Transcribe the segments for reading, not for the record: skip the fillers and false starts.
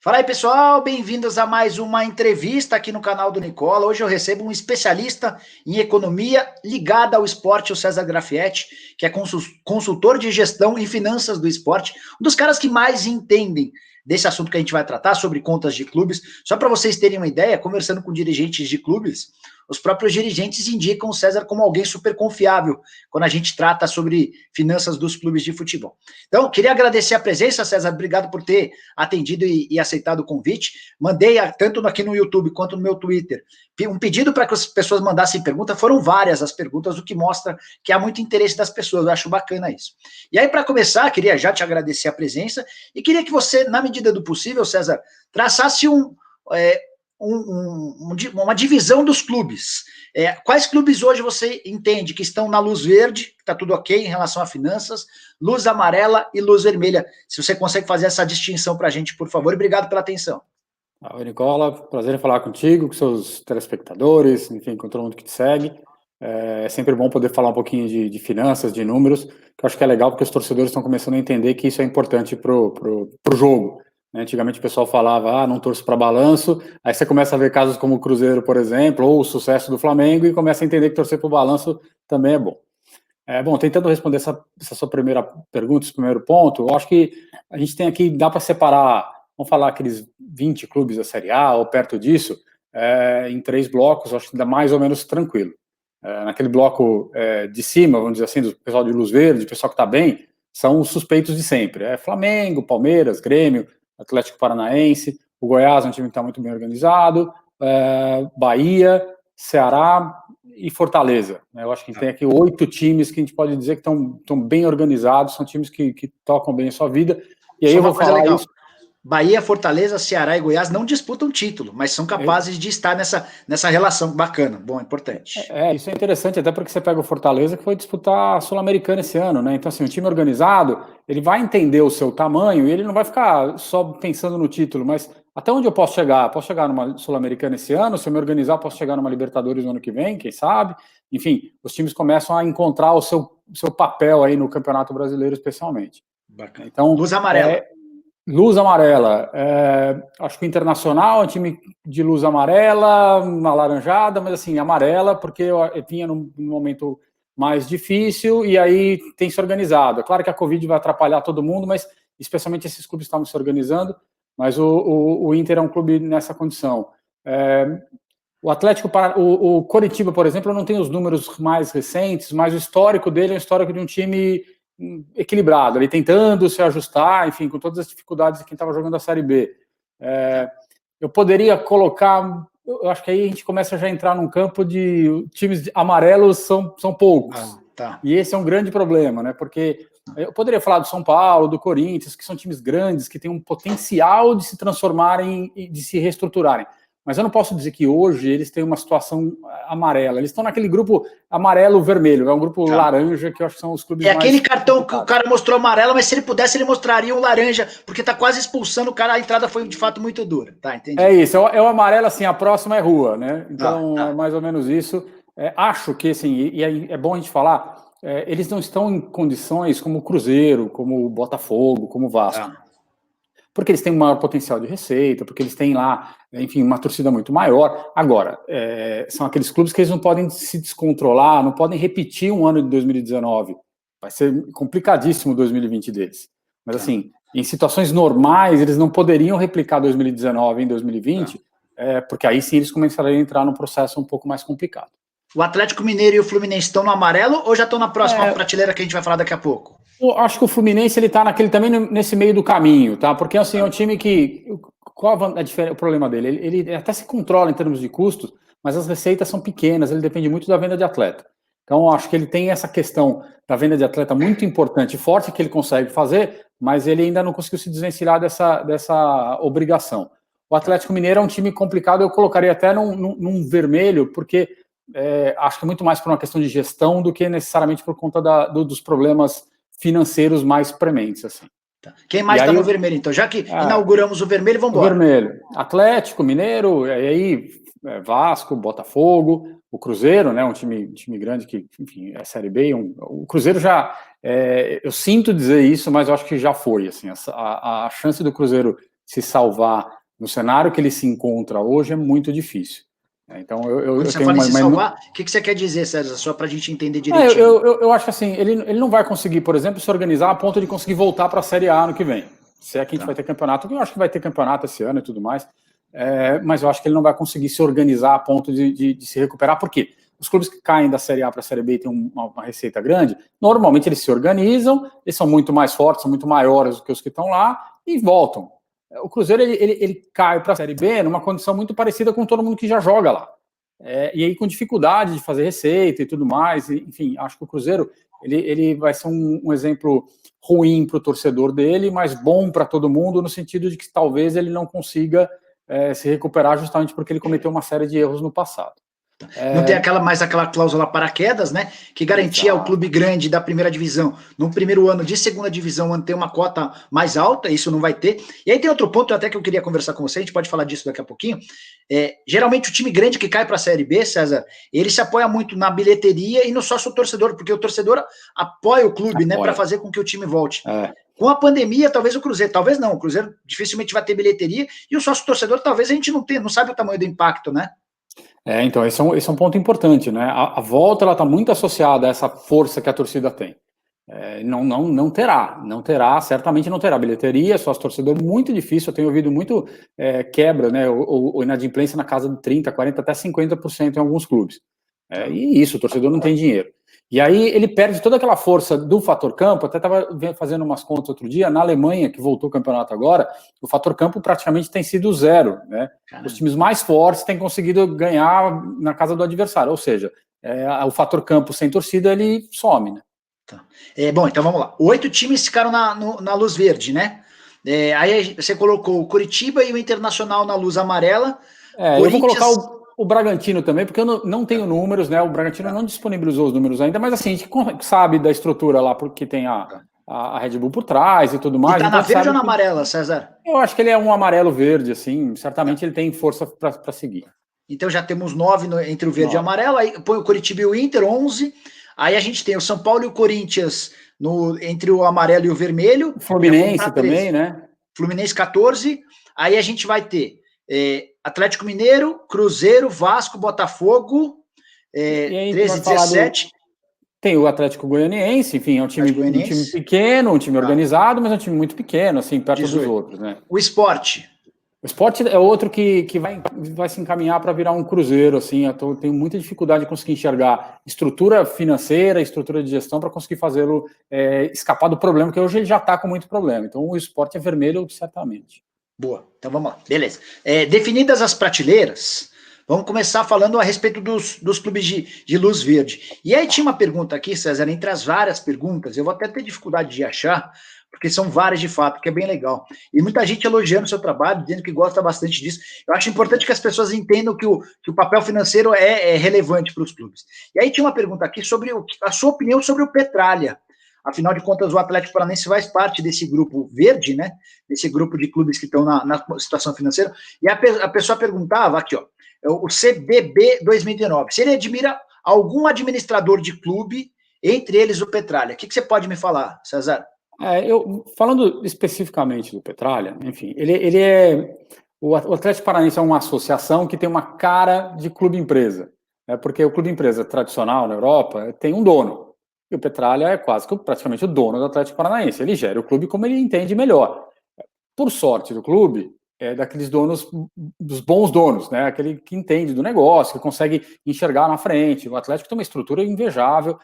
Fala aí, pessoal, bem-vindos a mais uma entrevista aqui no canal do Nicola. Hoje eu recebo um especialista em economia ligado ao esporte, o César Grafietti, que é consultor de gestão e finanças do esporte, um dos caras que mais entendem desse assunto que a gente vai tratar, sobre contas de clubes. Só para vocês terem uma ideia, conversando com dirigentes de clubes, os próprios dirigentes indicam o César como alguém super confiável quando a gente trata sobre finanças dos clubes de futebol. Então, queria agradecer a presença, César, obrigado por ter atendido e aceitado o convite. Mandei, tanto aqui no YouTube quanto no meu Twitter, um pedido para que as pessoas mandassem perguntas. Foram várias as perguntas, o que mostra que há muito interesse das pessoas. Eu acho bacana isso. E aí, para começar, queria já te agradecer a presença e queria que você, na medida do possível, César, traçasse uma divisão dos clubes. Quais clubes hoje você entende que estão na luz verde, que está tudo ok em relação a finanças, luz amarela e luz vermelha? Se você consegue fazer essa distinção para a gente, por favor, e obrigado pela atenção. Oi, Nicola, prazer em falar contigo, com seus telespectadores, enfim, com todo mundo que te segue. É sempre bom poder falar um pouquinho de finanças, de números, que eu acho que é legal porque os torcedores estão começando a entender que isso é importante pro jogo. Antigamente o pessoal falava, não torço para balanço, aí você começa a ver casos como o Cruzeiro, por exemplo, ou o sucesso do Flamengo, e começa a entender que torcer para o balanço também é bom. Bom, tentando responder essa sua primeira pergunta, esse primeiro ponto, eu acho que a gente tem aqui, dá para separar, vamos falar aqueles 20 clubes da Série A, ou perto disso, em 3 blocos, acho que dá mais ou menos tranquilo. Naquele bloco de cima, vamos dizer assim, do pessoal de luz verde, o pessoal que está bem, são os suspeitos de sempre. Flamengo, Palmeiras, Grêmio, Atlético Paranaense, o Goiás é um time que está muito bem organizado, Bahia, Ceará e Fortaleza. Eu acho que tem aqui 8 times que a gente pode dizer que estão bem organizados, são times que tocam bem a sua vida. E aí Só eu vou falar legal. isso. Bahia, Fortaleza, Ceará e Goiás não disputam título, mas são capazes de estar nessa relação bacana, bom, importante. Isso é interessante, até porque você pega o Fortaleza, que foi disputar a Sul-Americana esse ano, né? Então, assim, um time organizado, ele vai entender o seu tamanho e ele não vai ficar só pensando no título, mas até onde eu posso chegar? Posso chegar numa Sul-Americana esse ano? Se eu me organizar, posso chegar numa Libertadores no ano que vem, quem sabe? Enfim, os times começam a encontrar o seu papel aí no Campeonato Brasileiro, especialmente. Bacana. Então, luz amarela. Luz amarela, acho que o Internacional é um time de luz amarela, uma laranjada, mas assim, amarela, porque eu vinha num momento mais difícil e aí tem se organizado. É claro que a Covid vai atrapalhar todo mundo, mas especialmente esses clubes estavam se organizando, mas o Inter é um clube nessa condição. O Atlético, o Coritiba, por exemplo, eu não tenho os números mais recentes, mas o histórico dele é um histórico de um time equilibrado, ali tentando se ajustar, enfim, com todas as dificuldades de quem estava jogando a Série B. Eu poderia colocar, eu acho que aí a gente começa já a entrar num campo de times amarelos são poucos. Tá. E esse é um grande problema, né? Porque eu poderia falar do São Paulo, do Corinthians, que são times grandes, que têm um potencial de se transformarem e de se reestruturarem. Mas eu não posso dizer que hoje eles têm uma situação amarela. Eles estão naquele grupo amarelo-vermelho, é um grupo laranja, que eu acho que são os clubes mais... aquele cartão que o cara mostrou amarelo, mas se ele pudesse, ele mostraria um laranja, porque tá quase expulsando o cara, a entrada foi de fato muito dura. Tá, entendi. É isso, é o amarelo, assim, a próxima é rua, né? Então, é mais ou menos isso. Acho que, assim, e aí é bom a gente falar, eles não estão em condições como o Cruzeiro, como o Botafogo, como o Vasco. Porque eles têm um maior potencial de receita, porque eles têm lá, enfim, uma torcida muito maior. Agora, são aqueles clubes que eles não podem se descontrolar, não podem repetir um ano de 2019. Vai ser complicadíssimo o 2020 deles. Mas, assim, em situações normais, eles não poderiam replicar 2019 em 2020, porque aí sim eles começariam a entrar num processo um pouco mais complicado. O Atlético Mineiro e o Fluminense estão no amarelo ou já estão na próxima prateleira que a gente vai falar daqui a pouco? Eu acho que o Fluminense ele tá também nesse meio do caminho, tá? Porque assim, é um time que... Qual o problema dele? Ele até se controla em termos de custos, mas as receitas são pequenas, ele depende muito da venda de atleta. Então, eu acho que ele tem essa questão da venda de atleta muito importante e forte que ele consegue fazer, mas ele ainda não conseguiu se desvencilhar dessa obrigação. O Atlético Mineiro é um time complicado, eu colocaria até num vermelho, porque acho que é muito mais por uma questão de gestão do que necessariamente por conta dos problemas financeiros mais prementes, assim. Quem mais está no vermelho, então? Já que inauguramos o vermelho, vamos embora. O vermelho. Atlético, Mineiro, e aí Vasco, Botafogo, o Cruzeiro, né, um time grande que, enfim, é Série B. O Cruzeiro já... eu sinto dizer isso, mas eu acho que já foi, assim. A chance do Cruzeiro se salvar no cenário que ele se encontra hoje é muito difícil. Então, Quando você fala em se salvar, o que você quer dizer, César? Só para a gente entender direitinho. Eu acho que assim, ele não vai conseguir, por exemplo, se organizar a ponto de conseguir voltar para a Série A ano que vem. Se é que a gente vai ter campeonato, eu acho que vai ter campeonato esse ano e tudo mais, mas eu acho que ele não vai conseguir se organizar a ponto de se recuperar. Por quê? Os clubes que caem da Série A para a Série B e têm uma receita grande, normalmente eles se organizam, eles são muito mais fortes, são muito maiores do que os que estão lá e voltam. O Cruzeiro ele cai para a Série B numa condição muito parecida com todo mundo que já joga lá. E aí com dificuldade de fazer receita e tudo mais, enfim, acho que o Cruzeiro ele vai ser um exemplo ruim para o torcedor dele, mas bom para todo mundo, no sentido de que talvez ele não consiga se recuperar justamente porque ele cometeu uma série de erros no passado. Não tem mais aquela cláusula paraquedas, né? Que garantia ao clube grande da primeira divisão, no primeiro ano de segunda divisão, manter uma cota mais alta, isso não vai ter. E aí tem outro ponto até que eu queria conversar com você, a gente pode falar disso daqui a pouquinho. Geralmente o time grande que cai para a Série B, César, ele se apoia muito na bilheteria e no sócio torcedor, porque o torcedor apoia o clube, né? Para fazer com que o time volte. Com a pandemia, talvez o Cruzeiro, talvez não, o Cruzeiro dificilmente vai ter bilheteria e o sócio torcedor talvez a gente não sabe o tamanho do impacto, né? Então, esse é um ponto importante, né? A volta ela está muito associada a essa força que a torcida tem. Não terá, certamente não terá bilheteria, sócio torcedor muito difícil. Eu tenho ouvido muito quebra, né? Ou inadimplência na casa de 30%, 40%, até 50% em alguns clubes. E isso, o torcedor não tem dinheiro. E aí ele perde toda aquela força do fator campo. Até estava fazendo umas contas outro dia, na Alemanha, que voltou o campeonato agora, o fator campo praticamente tem sido zero, né? Os times mais fortes têm conseguido ganhar na casa do adversário, ou seja, o fator campo sem torcida, ele some, né? Bom, então vamos lá. 8 times ficaram na luz verde, né? Aí você colocou o Curitiba e o Internacional na luz amarela. Eu vou colocar o Bragantino também, porque eu não tenho números, né? O Bragantino não disponibilizou os números ainda, mas assim, a gente sabe da estrutura lá, porque tem a Red Bull por trás e tudo mais. E tá na verde ou na amarela, César? Eu acho que ele é um amarelo-verde, assim, certamente ele tem força para seguir. Então já temos 9 entre o verde e o amarelo, aí põe o Curitiba e o Inter, 11. Aí a gente tem o São Paulo e o Corinthians entre o amarelo e o vermelho. O Fluminense também, né? Fluminense 14. Aí a gente vai ter Atlético Mineiro, Cruzeiro, Vasco, Botafogo, 13, 17. Tem o Atlético Goianiense, enfim, é um time pequeno, um time organizado, mas é um time muito pequeno, assim, perto 18. Dos outros, né? O Sport. O Sport é outro que vai se encaminhar para virar um Cruzeiro, assim. Eu tenho muita dificuldade de conseguir enxergar estrutura financeira, estrutura de gestão para conseguir fazê-lo escapar do problema, que hoje ele já está com muito problema. Então o Sport é vermelho, certamente. Boa, então vamos lá, beleza. Definidas as prateleiras, vamos começar falando a respeito dos clubes de luz verde. E aí tinha uma pergunta aqui, César, entre as várias perguntas, eu vou até ter dificuldade de achar, porque são várias de fato, que é bem legal. E muita gente elogiando o seu trabalho, dizendo que gosta bastante disso. Eu acho importante que as pessoas entendam que o papel financeiro é relevante para os clubes. E aí tinha uma pergunta aqui sobre a sua opinião sobre o Petralha. Afinal de contas, o Atlético Paranaense faz parte desse grupo verde, né? Desse grupo de clubes que estão na situação financeira. E a pessoa perguntava aqui, ó, o CBB 2019, se ele admira algum administrador de clube, entre eles o Petralha. O que você pode me falar, César? Falando especificamente do Petralha, enfim, o Atlético Paranaense é uma associação que tem uma cara de clube-empresa, né? Porque o clube-empresa tradicional na Europa tem um dono, e o Petralha é praticamente o dono do Atlético Paranaense, ele gera o clube como ele entende melhor. Por sorte do clube, é daqueles donos, dos bons donos, né? Aquele que entende do negócio, que consegue enxergar na frente. O Atlético tem uma estrutura invejável,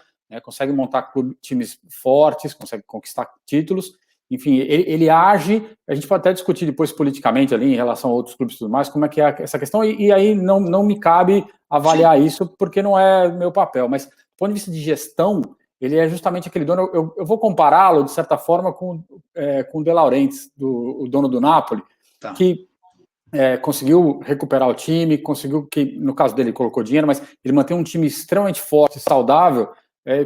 consegue montar times fortes, consegue conquistar títulos, enfim, ele age, a gente pode até discutir depois politicamente ali em relação a outros clubes e tudo mais, como é que é essa questão, e aí não me cabe avaliar isso, porque não é meu papel, mas do ponto de vista de gestão, ele é justamente aquele dono, eu vou compará-lo, de certa forma, com o De Laurentiis, o dono do Napoli, que conseguiu recuperar o time, conseguiu que, no caso dele, colocou dinheiro, mas ele mantém um time extremamente forte, saudável,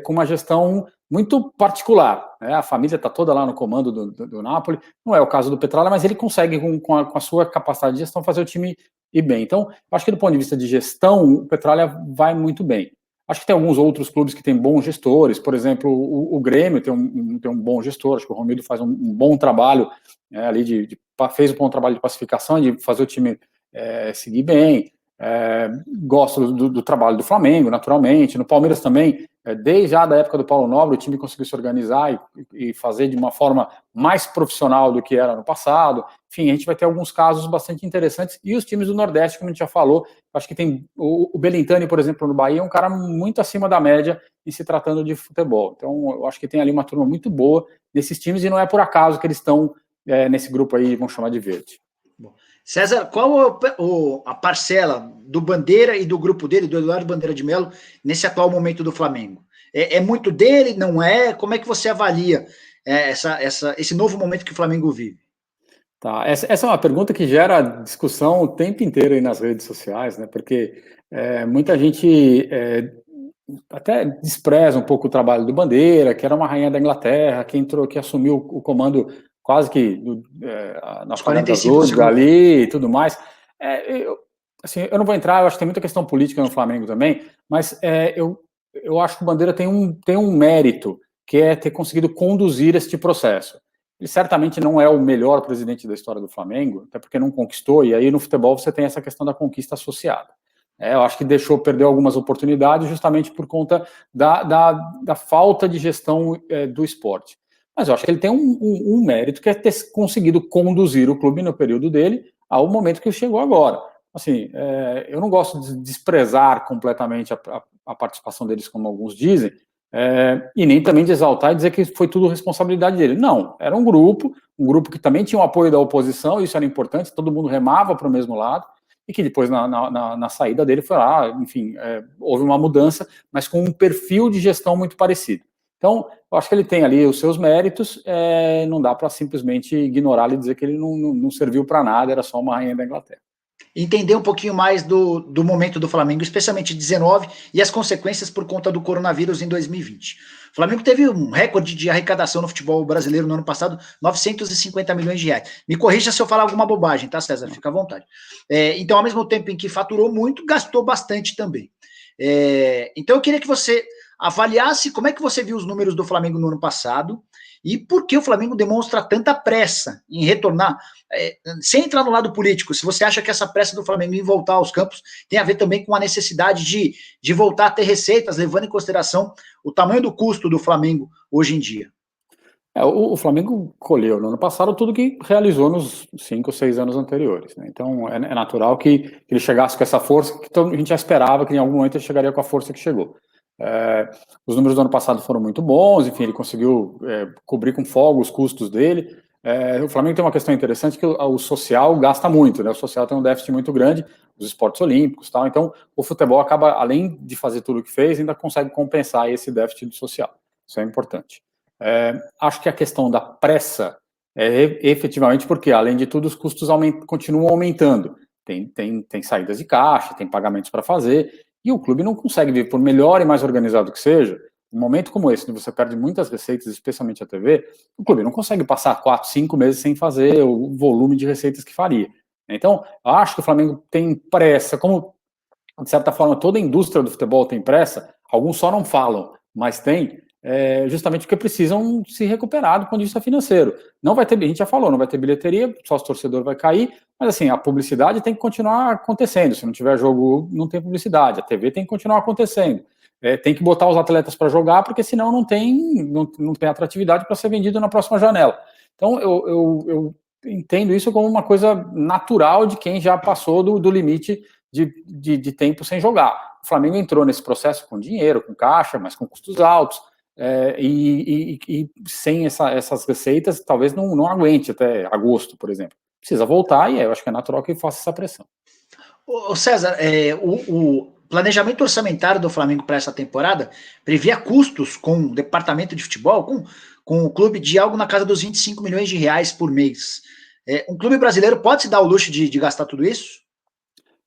com uma gestão muito particular, né? A família está toda lá no comando do Napoli, não é o caso do Petralha, mas ele consegue, com a sua capacidade de gestão, fazer o time ir bem. Então, acho que do ponto de vista de gestão, o Petralha vai muito bem. Acho que tem alguns outros clubes que têm bons gestores, por exemplo, o Grêmio tem um bom gestor, acho que o Romildo faz um bom trabalho ali fez um bom trabalho de pacificação, de fazer o time seguir bem. Gosto do trabalho do Flamengo, naturalmente. No Palmeiras também, desde já da época do Paulo Nobre, o time conseguiu se organizar e fazer de uma forma mais profissional do que era no passado. Enfim, a gente vai ter alguns casos bastante interessantes. E os times do Nordeste, como a gente já falou, acho que tem o Belintani, por exemplo, no Bahia, é um cara muito acima da média em se tratando de futebol. Então, eu acho que tem ali uma turma muito boa nesses times e não é por acaso que eles estão nesse grupo aí, vamos chamar de verde. César, qual a parcela do Bandeira e do grupo dele, do Eduardo Bandeira de Melo, nesse atual momento do Flamengo? É muito dele, não é? Como é que você avalia esse novo momento que o Flamengo vive? Tá, essa é uma pergunta que gera discussão o tempo inteiro aí nas redes sociais, né? Porque muita gente até despreza um pouco o trabalho do Bandeira, que era uma rainha da Inglaterra, que assumiu o comando quase que nas 45 ali e tudo mais. Eu não vou entrar, eu acho que tem muita questão política no Flamengo também, mas eu acho que o Bandeira tem um mérito, que é ter conseguido conduzir este processo. Ele certamente não é o melhor presidente da história do Flamengo, até porque não conquistou, e aí no futebol você tem essa questão da conquista associada. Eu acho que perdeu algumas oportunidades justamente por conta da falta de gestão do esporte. Mas eu acho que ele tem um mérito, que é ter conseguido conduzir o clube no período dele ao momento que chegou agora. Assim, eu não gosto de desprezar completamente a participação deles, como alguns dizem, e nem também de exaltar e dizer que foi tudo responsabilidade dele. Não, era um grupo que também tinha o apoio da oposição, isso era importante, todo mundo remava para o mesmo lado, e que depois na saída dele foi lá, enfim, houve uma mudança, mas com um perfil de gestão muito parecido. Então, eu acho que ele tem ali os seus méritos, não dá para simplesmente ignorá-lo e dizer que ele não serviu para nada, era só uma rainha da Inglaterra. Entender um pouquinho mais do momento do Flamengo, especialmente 19, e as consequências por conta do coronavírus em 2020. O Flamengo teve um recorde de arrecadação no futebol brasileiro no ano passado, 950 milhões de reais. Me corrija se eu falar alguma bobagem, tá, César? Fica à vontade. Então, ao mesmo tempo em que faturou muito, gastou bastante também. Então, eu queria que você avaliasse como é que você viu os números do Flamengo no ano passado e por que o Flamengo demonstra tanta pressa em retornar, sem entrar no lado político, se você acha que essa pressa do Flamengo em voltar aos campos tem a ver também com a necessidade de voltar a ter receitas, levando em consideração o tamanho do custo do Flamengo hoje em dia. O Flamengo colheu no ano passado tudo que realizou nos 5 ou 6 anos anteriores, né? Então é natural que ele chegasse com essa força, que a gente já esperava que em algum momento ele chegaria com a força que chegou. Os números do ano passado foram muito bons, enfim, ele conseguiu cobrir com folga os custos dele. O Flamengo tem uma questão interessante, que o social gasta muito, né? O social tem um déficit muito grande, os esportes olímpicos e tal, então o futebol acaba, além de fazer tudo o que fez, ainda consegue compensar esse déficit do social. Isso é importante. Acho que a questão da pressa efetivamente porque, além de tudo, os custos continuam aumentando. Tem saídas de caixa, tem pagamentos para fazer, e o clube não consegue ver, por melhor e mais organizado que seja, um momento como esse, onde você perde muitas receitas, especialmente a TV, o clube não consegue passar 4, 5 meses sem fazer o volume de receitas que faria. Então, acho que o Flamengo tem pressa, como, de certa forma, toda a indústria do futebol tem pressa, alguns só não falam, mas tem, justamente porque precisam se recuperar do ponto de vista financeiro. Não vai ter, a gente já falou, não vai ter bilheteria, só o torcedor vai cair, mas assim, a publicidade tem que continuar acontecendo. Se não tiver jogo, não tem publicidade. A TV tem que continuar acontecendo. Tem que botar os atletas para jogar, porque senão não tem atratividade para ser vendido na próxima janela. Então, eu entendo isso como uma coisa natural de quem já passou do limite de tempo sem jogar. O Flamengo entrou nesse processo com dinheiro, com caixa, mas com custos altos. E sem essas receitas, talvez não aguente até agosto, por exemplo. Precisa voltar e eu acho que é natural que faça essa pressão. Ô César, o planejamento orçamentário do Flamengo para essa temporada previa custos com o departamento de futebol, com o clube de algo na casa dos 25 milhões de reais por mês. Um clube brasileiro pode se dar o luxo de gastar tudo isso?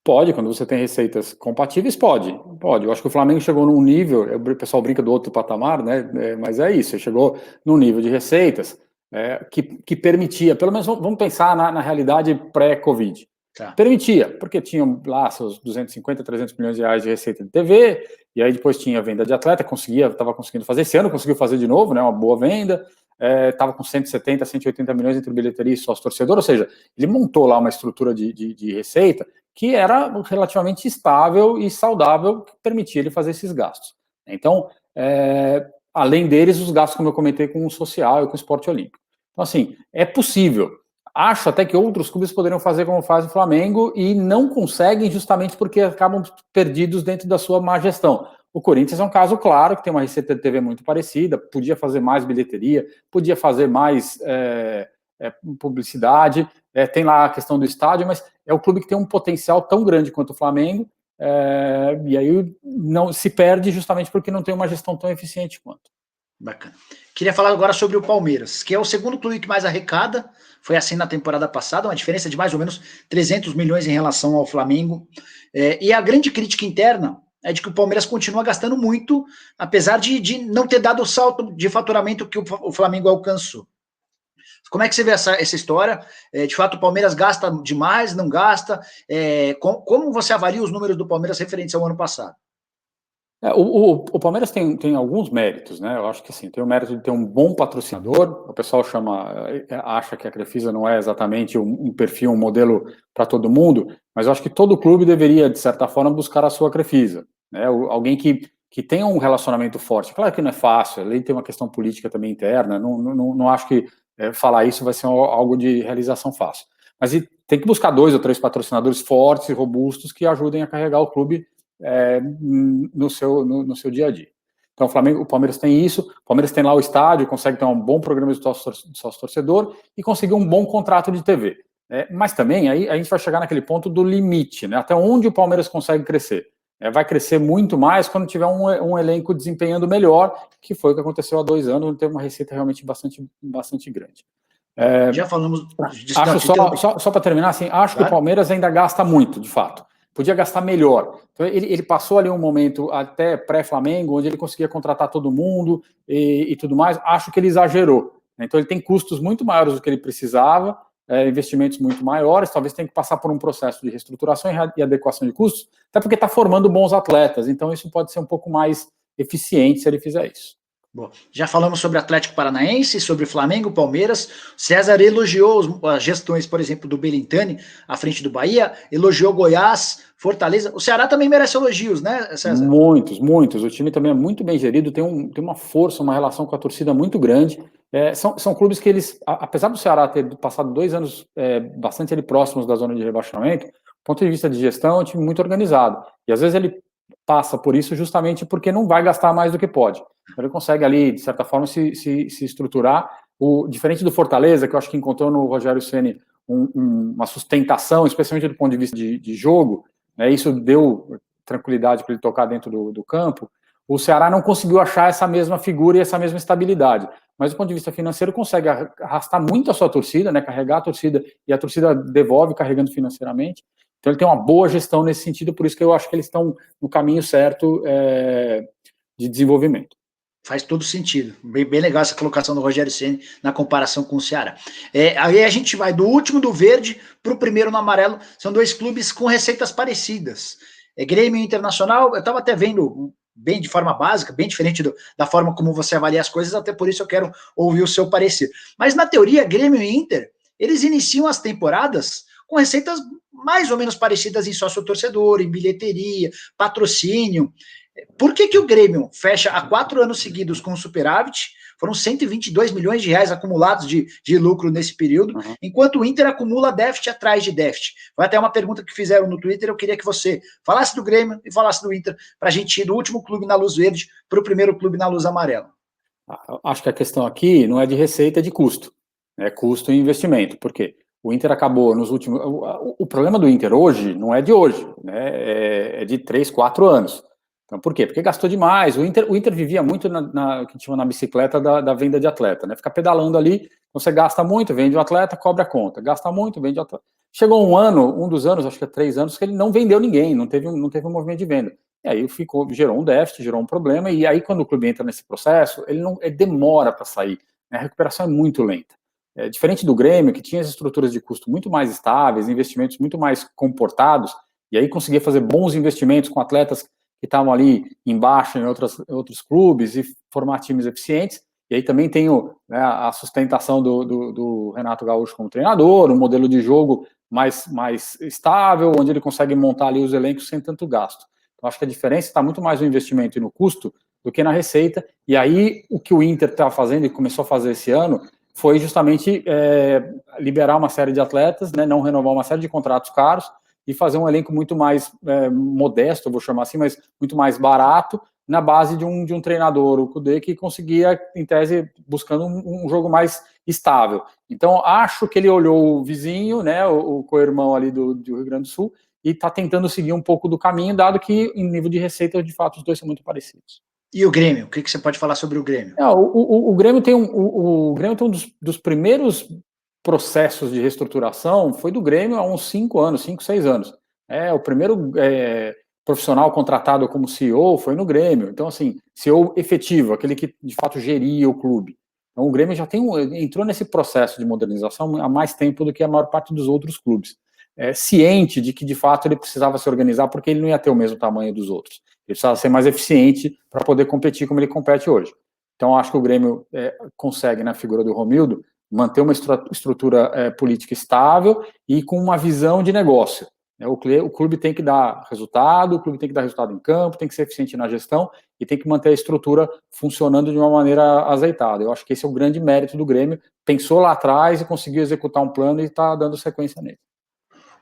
Pode, quando você tem receitas compatíveis, pode. Eu acho que o Flamengo chegou num nível, o pessoal brinca do outro patamar, né? Mas é isso, ele chegou num nível de receitas que permitia, pelo menos vamos pensar na realidade pré-Covid. Tá. Permitia, porque tinham lá seus 250, 300 milhões de reais de receita de TV, e aí depois tinha a venda de atleta, estava conseguindo fazer, esse ano conseguiu fazer de novo, né, uma boa venda, estava com 170, 180 milhões entre bilheteria e sócio-torcedor, ou seja, ele montou lá uma estrutura de receita que era relativamente estável e saudável, que permitia ele fazer esses gastos. Então, além deles, os gastos, como eu comentei, com o social e com o esporte olímpico. Então, assim, é possível. Acho até que outros clubes poderiam fazer como faz o Flamengo e não conseguem justamente porque acabam perdidos dentro da sua má gestão. O Corinthians é um caso claro, que tem uma receita de TV muito parecida, podia fazer mais bilheteria, podia fazer mais publicidade, tem lá a questão do estádio, mas é o clube que tem um potencial tão grande quanto o Flamengo, e aí não se perde justamente porque não tem uma gestão tão eficiente quanto. Bacana. Queria falar agora sobre o Palmeiras, que é o segundo clube que mais arrecada, foi assim na temporada passada, uma diferença de mais ou menos 300 milhões em relação ao Flamengo, e a grande crítica interna é de que o Palmeiras continua gastando muito, apesar de não ter dado o salto de faturamento que o Flamengo alcançou. Como é que você vê essa história? De fato, o Palmeiras gasta demais, não gasta? Como você avalia os números do Palmeiras referentes ao ano passado? O Palmeiras tem alguns méritos, né? Eu acho que assim, tem o mérito de ter um bom patrocinador. O pessoal acha que a Crefisa não é exatamente um perfil, um modelo para todo mundo, mas eu acho que todo clube deveria, de certa forma, buscar a sua Crefisa, né? Alguém que tenha um relacionamento forte. Claro que não é fácil, ali tem uma questão política também interna, não acho que falar isso vai ser algo de realização fácil. Mas tem que buscar 2 ou 3 patrocinadores fortes e robustos que ajudem a carregar o clube no seu dia a dia. Então o Palmeiras tem isso, o Palmeiras tem lá o estádio, consegue ter um bom programa de sócio-torcedor e conseguir um bom contrato de TV. Mas também aí a gente vai chegar naquele ponto do limite, né? Até onde o Palmeiras consegue crescer. Vai crescer muito mais quando tiver um elenco desempenhando melhor, que foi o que aconteceu há 2 anos, onde teve uma receita realmente bastante grande. Já falamos disso. Acho só para terminar, assim, acho que o Palmeiras ainda gasta muito, de fato. Podia gastar melhor. Então, ele passou ali um momento até pré-Flamengo, onde ele conseguia contratar todo mundo e tudo mais. Acho que ele exagerou. Então, ele tem custos muito maiores do que ele precisava, investimentos muito maiores. Talvez tenha que passar por um processo de reestruturação e adequação de custos, até porque está formando bons atletas. Então, isso pode ser um pouco mais eficiente se ele fizer isso. Bom, já falamos sobre Atlético Paranaense, sobre Flamengo, Palmeiras. César elogiou as gestões, por exemplo, do Belintani à frente do Bahia, elogiou Goiás, Fortaleza. O Ceará também merece elogios, né, César? Muitos. O time também é muito bem gerido, tem uma força, uma relação com a torcida muito grande. São clubes que eles, apesar do Ceará ter passado 2 anos bastante ali próximos da zona de rebaixamento, do ponto de vista de gestão, é um time muito organizado. E às vezes ele passa por isso justamente porque não vai gastar mais do que pode. Ele consegue ali, de certa forma, se estruturar. Diferente do Fortaleza, que eu acho que encontrou no Rogério Ceni uma sustentação, especialmente do ponto de vista de jogo, né, isso deu tranquilidade para ele tocar dentro do campo. O Ceará não conseguiu achar essa mesma figura e essa mesma estabilidade. Mas do ponto de vista financeiro, consegue arrastar muito a sua torcida, né, carregar a torcida, e a torcida devolve carregando financeiramente. Então ele tem uma boa gestão nesse sentido, por isso que eu acho que eles estão no caminho certo de desenvolvimento. Faz todo sentido. Bem legal essa colocação do Rogério Ceni na comparação com o Ceará. Aí a gente vai do último do verde para o primeiro no amarelo. São 2 clubes com receitas parecidas. Grêmio Internacional, eu estava até vendo bem de forma básica, bem diferente da forma como você avalia as coisas, até por isso eu quero ouvir o seu parecer. Mas na teoria, Grêmio e Inter, eles iniciam as temporadas com receitas mais ou menos parecidas em sócio-torcedor, em bilheteria, patrocínio. Por que o Grêmio fecha há 4 anos seguidos com superávit? Foram 122 milhões de reais acumulados de lucro nesse período, enquanto o Inter acumula déficit atrás de déficit. Foi até uma pergunta que fizeram no Twitter, eu queria que você falasse do Grêmio e falasse do Inter, para a gente ir do último clube na luz verde para o primeiro clube na luz amarela. Acho que a questão aqui não é de receita, é de custo. É custo e investimento. Por quê? O Inter acabou nos últimos... O problema do Inter hoje não é de hoje, né? É de 3, 4 anos. Então, por quê? Porque gastou demais. O Inter vivia muito que chama na bicicleta da venda de atleta, né? Fica pedalando ali, você gasta muito, vende o atleta, cobra a conta. Gasta muito, vende o atleta. Chegou um dos anos, acho que 3 anos, que ele não vendeu ninguém, não teve um movimento de venda. E aí gerou um déficit, gerou um problema, e aí quando o clube entra nesse processo, ele demora para sair, né? A recuperação é muito lenta. Diferente do Grêmio, que tinha as estruturas de custo muito mais estáveis, investimentos muito mais comportados, e aí conseguia fazer bons investimentos com atletas que estavam ali embaixo em outros clubes e formar times eficientes. E aí também tem a sustentação do Renato Gaúcho como treinador, um modelo de jogo mais estável, onde ele consegue montar ali os elencos sem tanto gasto. Então, acho que a diferença está muito mais no investimento e no custo do que na receita. E aí, o que o Inter está fazendo e começou a fazer esse ano foi justamente liberar uma série de atletas, né, não renovar uma série de contratos caros e fazer um elenco muito mais modesto, eu vou chamar assim, mas muito mais barato, na base de um treinador, o Kudê, que conseguia, em tese, buscando um jogo mais estável. Então, acho que ele olhou o vizinho, né, o co-irmão ali do Rio Grande do Sul, e está tentando seguir um pouco do caminho, dado que, em nível de receita, de fato, os dois são muito parecidos. E o Grêmio? O que você pode falar sobre o Grêmio? O Grêmio tem o Grêmio tem um dos primeiros processos de reestruturação, foi do Grêmio há uns 5, 6 anos. O primeiro profissional contratado como CEO foi no Grêmio. Então, assim, CEO efetivo, aquele que de fato geria o clube. Então, o Grêmio já entrou nesse processo de modernização há mais tempo do que a maior parte dos outros clubes. Ciente de que, de fato, ele precisava se organizar porque ele não ia ter o mesmo tamanho dos outros. Ele precisava ser mais eficiente para poder competir como ele compete hoje. Então, acho que o Grêmio consegue, na figura do Romildo, manter uma estrutura política estável e com uma visão de negócio. O clube tem que dar resultado, o clube tem que dar resultado em campo, tem que ser eficiente na gestão e tem que manter a estrutura funcionando de uma maneira azeitada. Eu acho que esse é o grande mérito do Grêmio. Pensou lá atrás e conseguiu executar um plano e está dando sequência nele.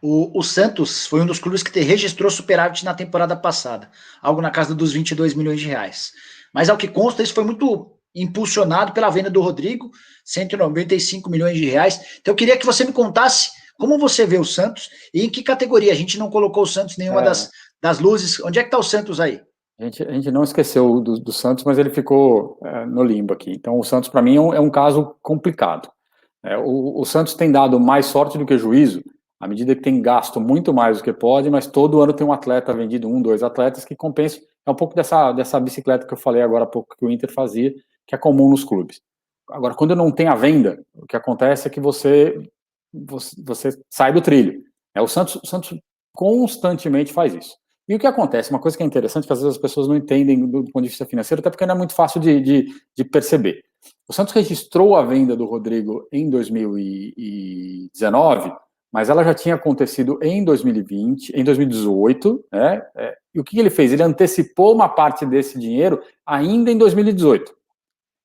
O Santos foi um dos clubes que registrou superávit na temporada passada, algo na casa dos 22 milhões de reais. Mas, ao que consta, isso foi muito impulsionado pela venda do Rodrigo, 195 milhões de reais. Então, eu queria que você me contasse como você vê o Santos e em que categoria. A gente não colocou o Santos em nenhuma das luzes. Onde é que está o Santos aí? A gente não esqueceu do Santos, mas ele ficou no limbo aqui. Então, o Santos, para mim, é um caso complicado. O Santos tem dado mais sorte do que juízo, à medida que tem gasto muito mais do que pode, mas todo ano tem um atleta vendido, 2 atletas, que compensam. É um pouco dessa bicicleta que eu falei agora há pouco que o Inter fazia, que é comum nos clubes. Agora, quando não tem a venda, o que acontece é que você sai do trilho. O Santos constantemente faz isso. E o que acontece? Uma coisa que é interessante, que às vezes as pessoas não entendem do ponto de vista financeiro, até porque não é muito fácil de perceber. O Santos registrou a venda do Rodrigo em 2019, mas ela já tinha acontecido em 2020, em 2018, né? E o que ele fez? Ele antecipou uma parte desse dinheiro ainda em 2018.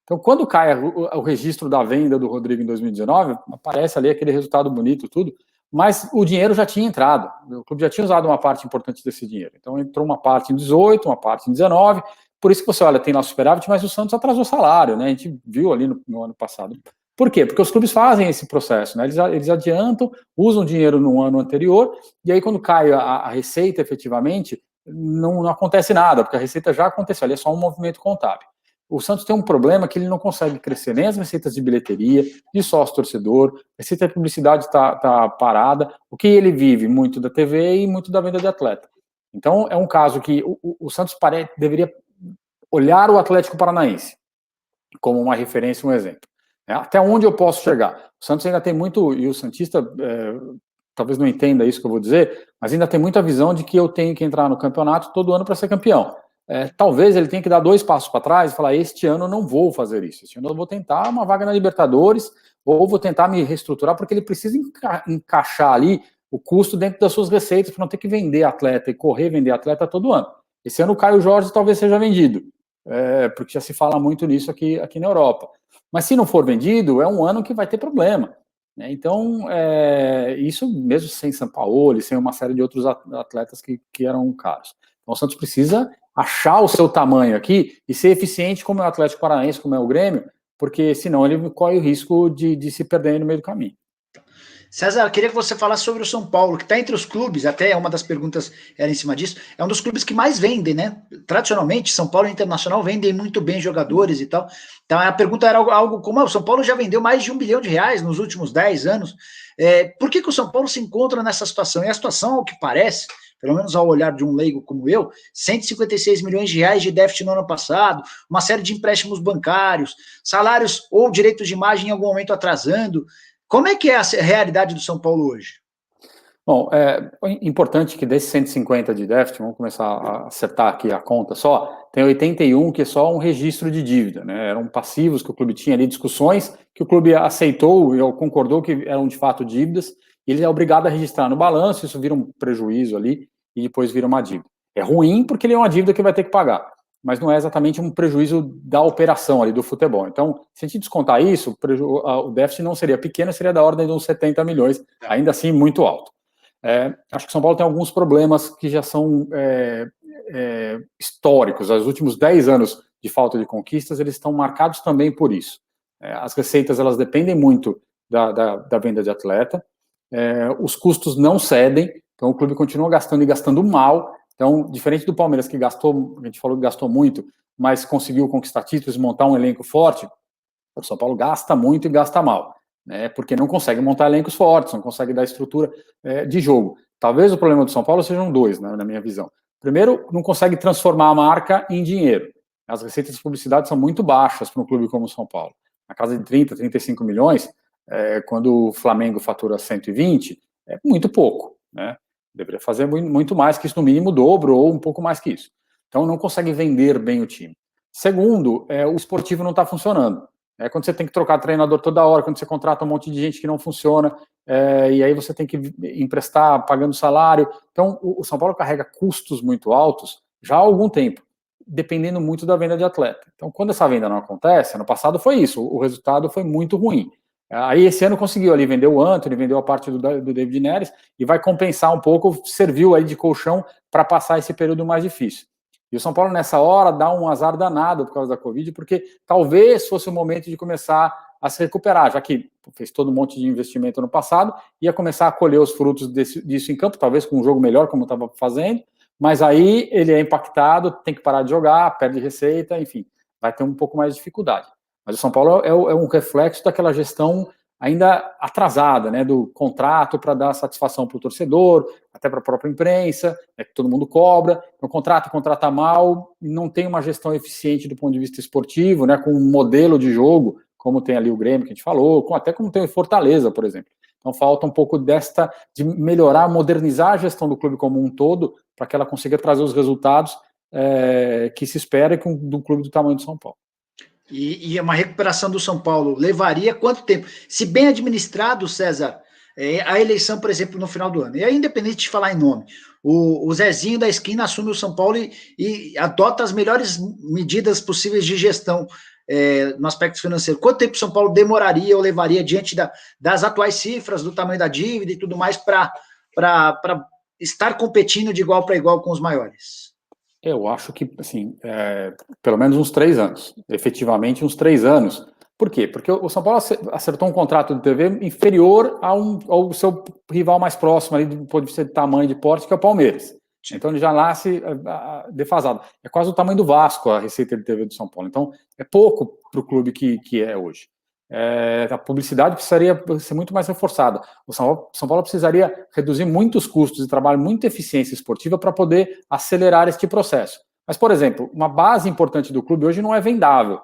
Então, quando cai o registro da venda do Rodrigo em 2019, aparece ali aquele resultado bonito, tudo, mas o dinheiro já tinha entrado. O clube já tinha usado uma parte importante desse dinheiro. Então, entrou uma parte em 18, uma parte em 19. Por isso que você olha, tem lá superávit, mas o Santos atrasou salário, né? A gente viu ali no ano passado. Por quê? Porque os clubes fazem esse processo, né? Eles adiantam, usam dinheiro no ano anterior, e aí quando cai a receita efetivamente, não acontece nada, porque a receita já aconteceu, ali é só um movimento contábil. O Santos tem um problema que ele não consegue crescer nem as receitas de bilheteria, de sócio-torcedor, a receita de publicidade está parada, o que ele vive muito da TV e muito da venda de atleta. Então, é um caso que o Santos deveria olhar o Atlético Paranaense como uma referência, um exemplo. Até onde eu posso chegar? O Santos ainda tem muito, e o Santista talvez não entenda isso que eu vou dizer, mas ainda tem muita visão de que eu tenho que entrar no campeonato todo ano para ser campeão. Talvez ele tenha que dar 2 passos para trás e falar, este ano eu não vou fazer isso, este ano eu vou tentar uma vaga na Libertadores, ou vou tentar me reestruturar, porque ele precisa encaixar ali o custo dentro das suas receitas, para não ter que vender atleta e correr vender atleta todo ano. Esse ano o Caio Jorge talvez seja vendido, porque já se fala muito nisso aqui na Europa. Mas se não for vendido, é um ano que vai ter problema. Então, isso mesmo sem Sampaoli, sem uma série de outros atletas que eram caros. Então, o Santos precisa achar o seu tamanho aqui e ser eficiente como é o Atlético Paranaense, como é o Grêmio, porque senão ele corre o risco de se perder no meio do caminho. César, eu queria que você falasse sobre o São Paulo, que está entre os clubes, até uma das perguntas era em cima disso, é um dos clubes que mais vendem, né? Tradicionalmente, São Paulo e Internacional vendem muito bem jogadores e tal. Então, a pergunta era algo como, o São Paulo já vendeu mais de R$1 bilhão nos últimos 10 anos. Por que o São Paulo se encontra nessa situação? E a situação, ao que parece, pelo menos ao olhar de um leigo como eu, 156 milhões de reais de déficit no ano passado, uma série de empréstimos bancários, salários ou direitos de imagem em algum momento atrasando. Como é que é a realidade do São Paulo hoje? Bom, é importante que desses 150 de déficit, vamos começar a acertar aqui a conta só, tem 81 que é só um registro de dívida, né? Eram passivos que o clube tinha ali, discussões que o clube aceitou e concordou que eram de fato dívidas, e ele é obrigado a registrar no balanço, isso vira um prejuízo ali e depois vira uma dívida. É ruim porque ele é uma dívida que vai ter que pagar, mas não é exatamente um prejuízo da operação ali do futebol. Então, se a gente descontar isso, o déficit não seria pequeno, seria da ordem de uns 70 milhões, ainda assim muito alto. Acho que São Paulo tem alguns problemas que já são históricos. Os últimos 10 anos de falta de conquistas, eles estão marcados também por isso. As receitas, elas dependem muito da venda de atleta, os custos não cedem, então o clube continua gastando e gastando mal. Então, diferente do Palmeiras, que gastou, a gente falou que gastou muito, mas conseguiu conquistar títulos, montar um elenco forte, o São Paulo gasta muito e gasta mal, né? Porque não consegue montar elencos fortes, não consegue dar estrutura de jogo. Talvez o problema do São Paulo sejam dois, né, na minha visão. Primeiro, não consegue transformar a marca em dinheiro. As receitas de publicidade são muito baixas para um clube como o São Paulo. Na casa de 30, 35 milhões, quando o Flamengo fatura 120, é muito pouco, né? Deveria fazer muito mais que isso, no mínimo o dobro ou um pouco mais que isso. Então, não consegue vender bem o time. Segundo, o esportivo não está funcionando. Quando você tem que trocar treinador toda hora, quando você contrata um monte de gente que não funciona, e aí você tem que emprestar pagando salário. Então, o São Paulo carrega custos muito altos já há algum tempo, dependendo muito da venda de atleta. Então, quando essa venda não acontece, ano passado foi isso, o resultado foi muito ruim. Aí esse ano conseguiu ali, vendeu o Antony, vendeu a parte do David Neres, e vai compensar um pouco, serviu aí de colchão para passar esse período mais difícil. E o São Paulo, nessa hora, dá um azar danado por causa da Covid, porque talvez fosse o momento de começar a se recuperar, já que fez todo um monte de investimento no passado, ia começar a colher os frutos disso em campo, talvez com um jogo melhor, como estava fazendo, mas aí ele é impactado, tem que parar de jogar, perde receita, enfim, vai ter um pouco mais de dificuldade. Mas o São Paulo é um reflexo daquela gestão ainda atrasada, né, do contrato para dar satisfação para o torcedor, até para a própria imprensa, que todo mundo cobra, o contrata mal, não tem uma gestão eficiente do ponto de vista esportivo, né, com um modelo de jogo, como tem ali o Grêmio que a gente falou, até como tem o Fortaleza, por exemplo. Então falta um pouco de melhorar, modernizar a gestão do clube como um todo, para que ela consiga trazer os resultados que se espera do clube do tamanho do São Paulo. E uma recuperação do São Paulo levaria quanto tempo? Se bem administrado, César, a eleição, por exemplo, no final do ano, e aí, independente de falar em nome, o Zezinho da esquina assume o São Paulo e adota as melhores medidas possíveis de gestão no aspecto financeiro. Quanto tempo o São Paulo demoraria ou levaria diante das atuais cifras, do tamanho da dívida e tudo mais, para estar competindo de igual para igual com os maiores? Eu acho que, assim, pelo menos uns 3 anos, efetivamente uns 3 anos. Por quê? Porque o São Paulo acertou um contrato de TV inferior ao seu rival mais próximo, ali, do ponto de vista de tamanho de porte, que é o Palmeiras. Então ele já nasce defasado. É quase o tamanho do Vasco a receita de TV do São Paulo. Então é pouco para o clube que é hoje. A publicidade precisaria ser muito mais reforçada. O São Paulo precisaria reduzir muitos custos de trabalho, muita eficiência esportiva para poder acelerar este processo. Mas, por exemplo, uma base importante do clube hoje não é vendável.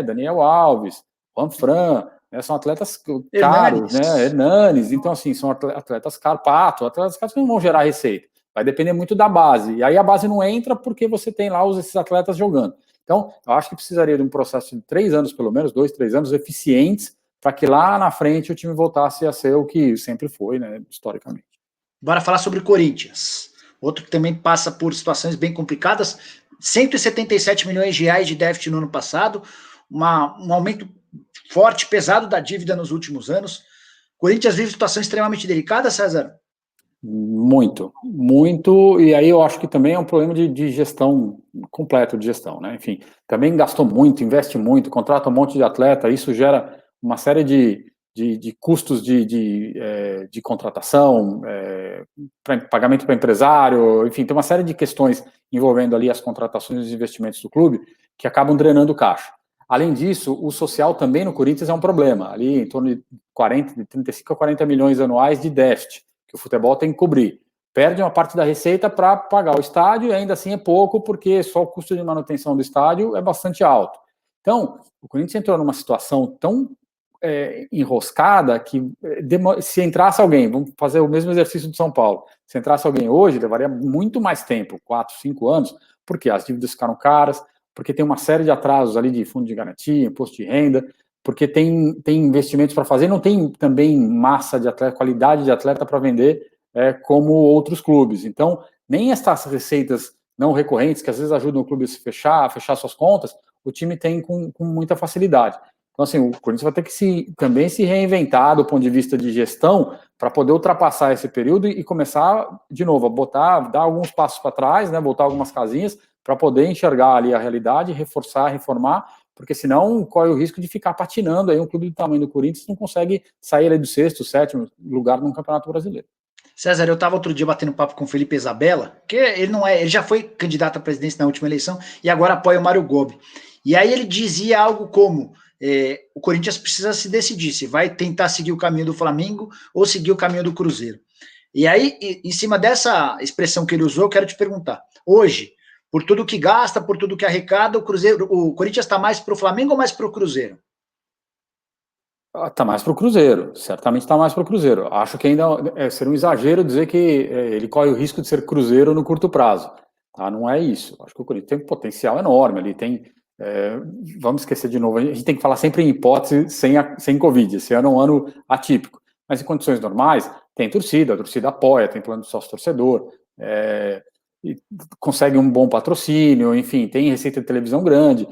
Daniel Alves, Juan Fran, são atletas caros, Hernanes, então assim, são atletas caros, atletas caros que não vão gerar receita. Vai depender muito da base. E aí a base não entra porque você tem lá esses atletas jogando. Então, eu acho que precisaria de um processo de 3 anos, pelo menos, 2, 3 anos, eficientes, para que lá na frente o time voltasse a ser o que sempre foi, né, historicamente. Bora falar sobre o Corinthians. Outro que também passa por situações bem complicadas. 177 milhões de reais de déficit no ano passado, um aumento forte, pesado da dívida nos últimos anos. O Corinthians vive situação extremamente delicada, César? Muito, e aí eu acho que também é um problema de gestão, completo de gestão, né? Enfim, também gastou muito, investe muito, contrata um monte de atleta, isso gera uma série de custos de contratação, pagamento para empresário, enfim, tem uma série de questões envolvendo ali as contratações e os investimentos do clube que acabam drenando o caixa. Além disso, o social também no Corinthians é um problema, ali em torno de 35 a 40 milhões anuais de déficit, que o futebol tem que cobrir. perde uma parte da receita para pagar o estádio, e ainda assim é pouco, porque só o custo de manutenção do estádio é bastante alto. Então, o Corinthians entrou numa situação tão enroscada que se entrasse alguém, vamos fazer o mesmo exercício de São Paulo, se entrasse alguém hoje, levaria muito mais tempo, 4, 5 anos, porque as dívidas ficaram caras, porque tem uma série de atrasos ali de fundo de garantia, imposto de renda, porque tem investimentos para fazer, não tem também massa de atleta, qualidade de atleta para vender como outros clubes. Então, nem essas receitas não recorrentes, que às vezes ajudam o clube a fechar suas contas, o time tem com muita facilidade. Então, assim, o Corinthians vai ter que também se reinventar do ponto de vista de gestão para poder ultrapassar esse período e começar, de novo, dar alguns passos para trás, né, voltar algumas casinhas para poder enxergar ali a realidade, reforçar, reformar, porque senão corre o risco de ficar patinando aí um clube do tamanho do Corinthians não consegue sair ali do 6º, 7º lugar no Campeonato Brasileiro. César, eu estava outro dia batendo papo com o Felipe Isabella, que ele já foi candidato à presidência na última eleição e agora apoia o Mário Gobi. E aí ele dizia algo como o Corinthians precisa se decidir se vai tentar seguir o caminho do Flamengo ou seguir o caminho do Cruzeiro. E aí, em cima dessa expressão que ele usou, eu quero te perguntar, hoje, por tudo que gasta, por tudo que arrecada, o Corinthians está mais para o Flamengo ou mais para o Cruzeiro? Está mais para o Cruzeiro, certamente está mais para o Cruzeiro. Acho que ainda seria um exagero dizer que ele corre o risco de ser Cruzeiro no curto prazo. Tá? Não é isso. Acho que o Corinthians tem um potencial enorme. Ele tem. Vamos esquecer de novo, a gente tem que falar sempre em hipótese sem Covid. Esse ano é um ano atípico. Mas em condições normais, tem torcida, a torcida apoia, tem plano de sócio-torcedor, consegue um bom patrocínio, enfim, tem receita de televisão grande.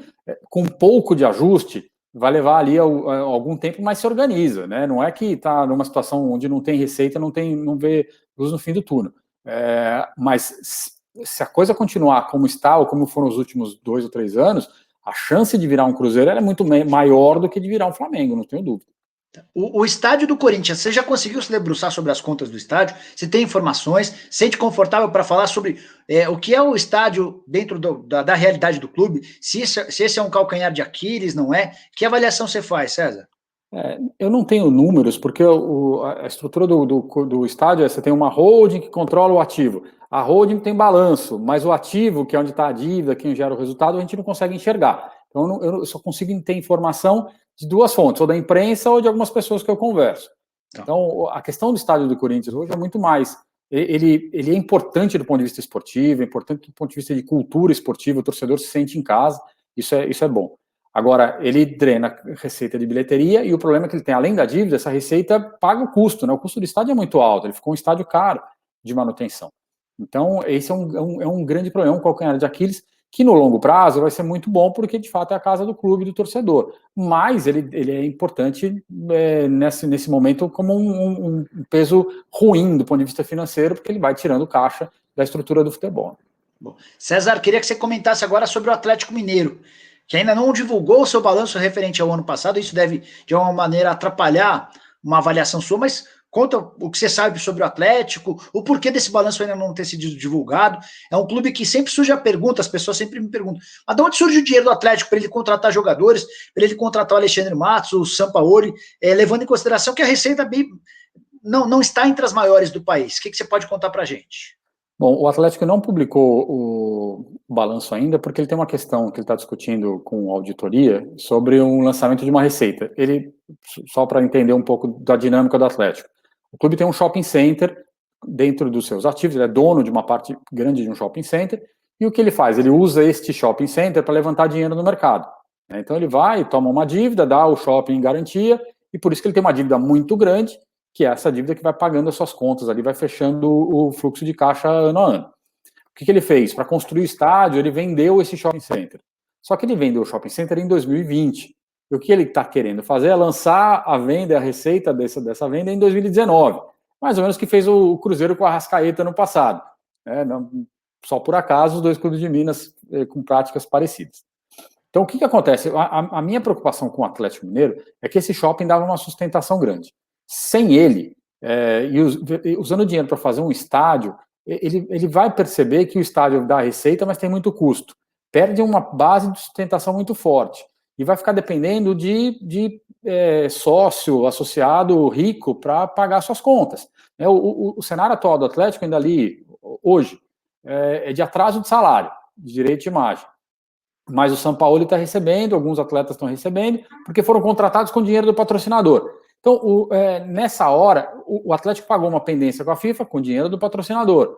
Com pouco de ajuste, vai levar ali algum tempo, mas se organiza, né? Não é que está numa situação onde não tem receita, não vê luz no fim do túnel. Mas se a coisa continuar como está, ou como foram os últimos 2 ou 3 anos, a chance de virar um Cruzeiro é muito maior do que de virar um Flamengo, não tenho dúvida. O estádio do Corinthians, você já conseguiu se debruçar sobre as contas do estádio? Você tem informações? Sente confortável para falar sobre o que é o estádio dentro da realidade do clube? Se esse é um calcanhar de Aquiles, não é? Que avaliação você faz, César? Eu não tenho números, porque a estrutura do estádio você tem uma holding que controla o ativo. A holding tem balanço, mas o ativo, que é onde está a dívida, quem gera o resultado, a gente não consegue enxergar. Então, eu só consigo ter informação de 2 fontes, ou da imprensa ou de algumas pessoas que eu converso. Então, a questão do estádio do Corinthians hoje é muito mais. Ele é importante do ponto de vista esportivo, é importante do ponto de vista de cultura esportiva, o torcedor se sente em casa, isso é bom. Agora, ele drena receita de bilheteria e o problema é que ele tem, além da dívida, essa receita paga o custo, né? O custo do estádio é muito alto, ele ficou um estádio caro de manutenção. Então, esse é um grande problema, um calcanhar de Aquiles, que no longo prazo vai ser muito bom, porque de fato é a casa do clube, do torcedor. Mas ele é importante nesse momento como um peso ruim do ponto de vista financeiro, porque ele vai tirando caixa da estrutura do futebol. Bom, César, queria que você comentasse agora sobre o Atlético Mineiro, que ainda não divulgou o seu balanço referente ao ano passado. Isso deve, de alguma maneira, atrapalhar uma avaliação sua, mas conta o que você sabe sobre o Atlético, o porquê desse balanço ainda não ter sido divulgado. É um clube que sempre surge a pergunta, as pessoas sempre me perguntam, mas de onde surge o dinheiro do Atlético para ele contratar jogadores, para ele contratar o Alexandre Matos, o Sampaoli, levando em consideração que a receita não está entre as maiores do país. O que você pode contar para a gente? Bom, o Atlético não publicou o balanço ainda, porque ele tem uma questão que ele está discutindo com a auditoria sobre um lançamento de uma receita. Só para entender um pouco da dinâmica do Atlético, o clube tem um shopping center dentro dos seus ativos, ele é dono de uma parte grande de um shopping center, e o que ele faz? Ele usa este shopping center para levantar dinheiro no mercado. Então ele vai, toma uma dívida, dá o shopping em garantia, e por isso que ele tem uma dívida muito grande, que é essa dívida que vai pagando as suas contas ali, vai fechando o fluxo de caixa ano a ano. O que ele fez? Para construir o estádio, ele vendeu esse shopping center. Só que ele vendeu o shopping center em 2020. E o que ele está querendo fazer é lançar a venda, a receita dessa venda em 2019. Mais ou menos que fez o Cruzeiro com a Arrascaeta no passado. Só por acaso, os 2 clubes de Minas com práticas parecidas. Então, o que acontece? A minha preocupação com o Atlético Mineiro é que esse shopping dava uma sustentação grande. Sem ele, usando dinheiro para fazer um estádio, ele vai perceber que o estádio dá receita, mas tem muito custo. Perde uma base de sustentação muito forte. E vai ficar dependendo de sócio, associado, rico para pagar suas contas. O cenário atual do Atlético, ainda ali, hoje, é de atraso de salário, de direito de imagem. Mas o São Paulo está recebendo, alguns atletas estão recebendo, porque foram contratados com dinheiro do patrocinador. Então, nessa hora, o Atlético pagou uma pendência com a FIFA com dinheiro do patrocinador.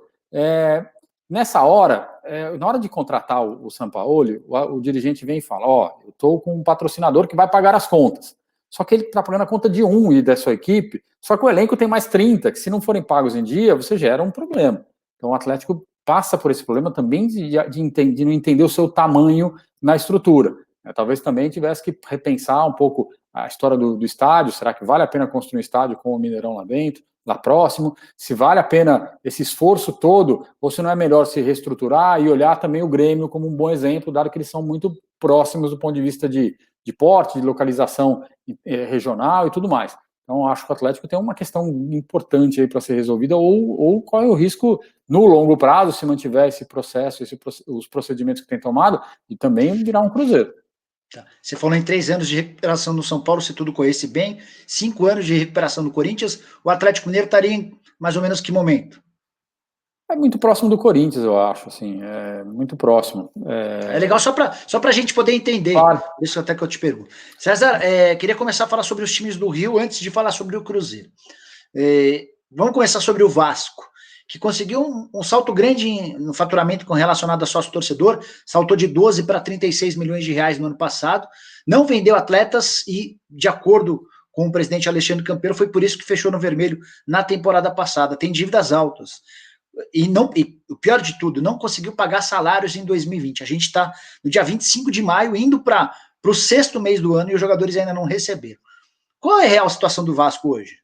Nessa hora, na hora de contratar o Sampaoli, o dirigente vem e fala, eu estou com um patrocinador que vai pagar as contas. Só que ele está pagando a conta de um e da sua equipe, só que o elenco tem mais 30, que se não forem pagos em dia, você gera um problema. Então o Atlético passa por esse problema também de não entender o seu tamanho na estrutura. Talvez também tivesse que repensar um pouco a história do estádio, será que vale a pena construir um estádio com o Mineirão lá dentro? Lá próximo, se vale a pena esse esforço todo, ou se não é melhor se reestruturar e olhar também o Grêmio como um bom exemplo, dado que eles são muito próximos do ponto de vista de porte, de localização regional e tudo mais. Então, acho que o Atlético tem uma questão importante aí para ser resolvida, ou qual é o risco no longo prazo, se mantiver esse processo, os procedimentos que tem tomado, e também virar um Cruzeiro. Tá. Você falou em 3 anos de recuperação no São Paulo, se tudo corresse bem, 5 anos de recuperação no Corinthians, o Atlético Mineiro estaria em mais ou menos que momento? É muito próximo do Corinthians, eu acho, assim, muito próximo. É legal só para a gente poder entender, claro. Isso até que eu te pergunto. César, queria começar a falar sobre os times do Rio antes de falar sobre o Cruzeiro. Vamos começar sobre o Vasco, que conseguiu um salto grande no faturamento relacionado a sócio-torcedor, saltou de 12 para 36 milhões de reais no ano passado, não vendeu atletas e, de acordo com o presidente Alexandre Campeiro, foi por isso que fechou no vermelho na temporada passada, tem dívidas altas. E o pior de tudo, não conseguiu pagar salários em 2020. A gente está no dia 25 de maio, indo para o 6º mês do ano e os jogadores ainda não receberam. Qual é a real situação do Vasco hoje?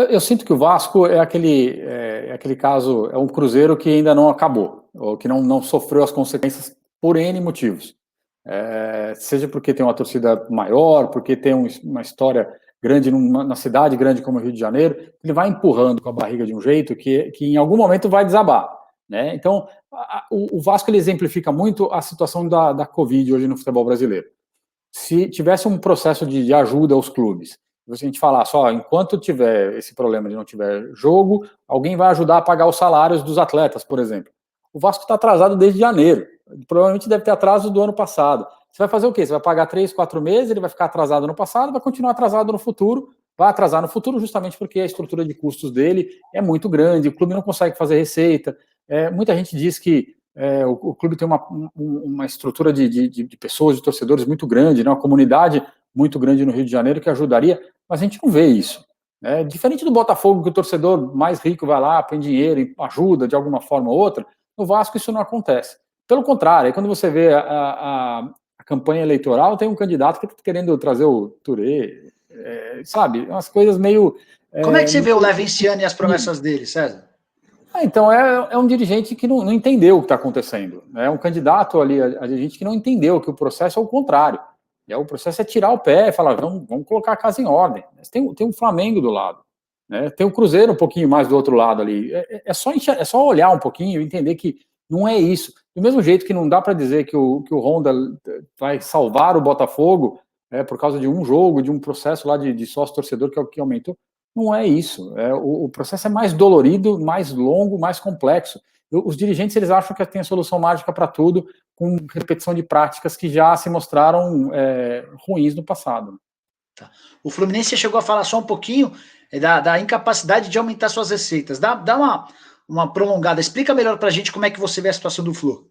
Eu sinto que o Vasco é aquele caso, é um Cruzeiro que ainda não acabou, ou que não sofreu as consequências por N motivos. Seja porque tem uma torcida maior, porque tem uma história grande na cidade grande como o Rio de Janeiro, ele vai empurrando com a barriga de um jeito que em algum momento vai desabar, né? Então, o Vasco ele exemplifica muito a situação da Covid hoje no futebol brasileiro. Se tivesse um processo de ajuda aos clubes, se a gente falasse, enquanto tiver esse problema de não tiver jogo, alguém vai ajudar a pagar os salários dos atletas, por exemplo. O Vasco está atrasado desde janeiro, provavelmente deve ter atraso do ano passado. Você vai fazer o quê? Você vai pagar 3, 4 meses, ele vai ficar atrasado no passado, vai continuar atrasado no futuro, vai atrasar no futuro justamente porque a estrutura de custos dele é muito grande, o clube não consegue fazer receita. Muita gente diz que o clube tem uma estrutura de pessoas, de torcedores muito grande, né, uma comunidade muito grande no Rio de Janeiro que ajudaria, mas a gente não vê isso. Diferente do Botafogo, que o torcedor mais rico vai lá, põe dinheiro e ajuda de alguma forma ou outra, no Vasco isso não acontece. Pelo contrário, aí quando você vê a campanha eleitoral, tem um candidato que está querendo trazer o Touré, sabe? Umas coisas meio... Como é que você vê o Levinciano e as promessas dele, César? Então, é um dirigente que não entendeu o que está acontecendo. É um candidato ali, a gente que não entendeu que o processo é o contrário. O processo é tirar o pé e falar, vamos colocar a casa em ordem. Tem um Flamengo do lado, né? Tem o Cruzeiro um pouquinho mais do outro lado ali. É só olhar um pouquinho e entender que não é isso. Do mesmo jeito que não dá para dizer que o Honda vai salvar o Botafogo por causa de um jogo, de um processo lá de sócio-torcedor que aumentou. Não é isso. O processo é mais dolorido, mais longo, mais complexo. Os dirigentes eles acham que tem a solução mágica para tudo, com repetição de práticas que já se mostraram ruins no passado. Tá. O Fluminense chegou a falar só um pouquinho da incapacidade de aumentar suas receitas. Dá uma prolongada. Explica melhor para a gente como é que você vê a situação do Flu.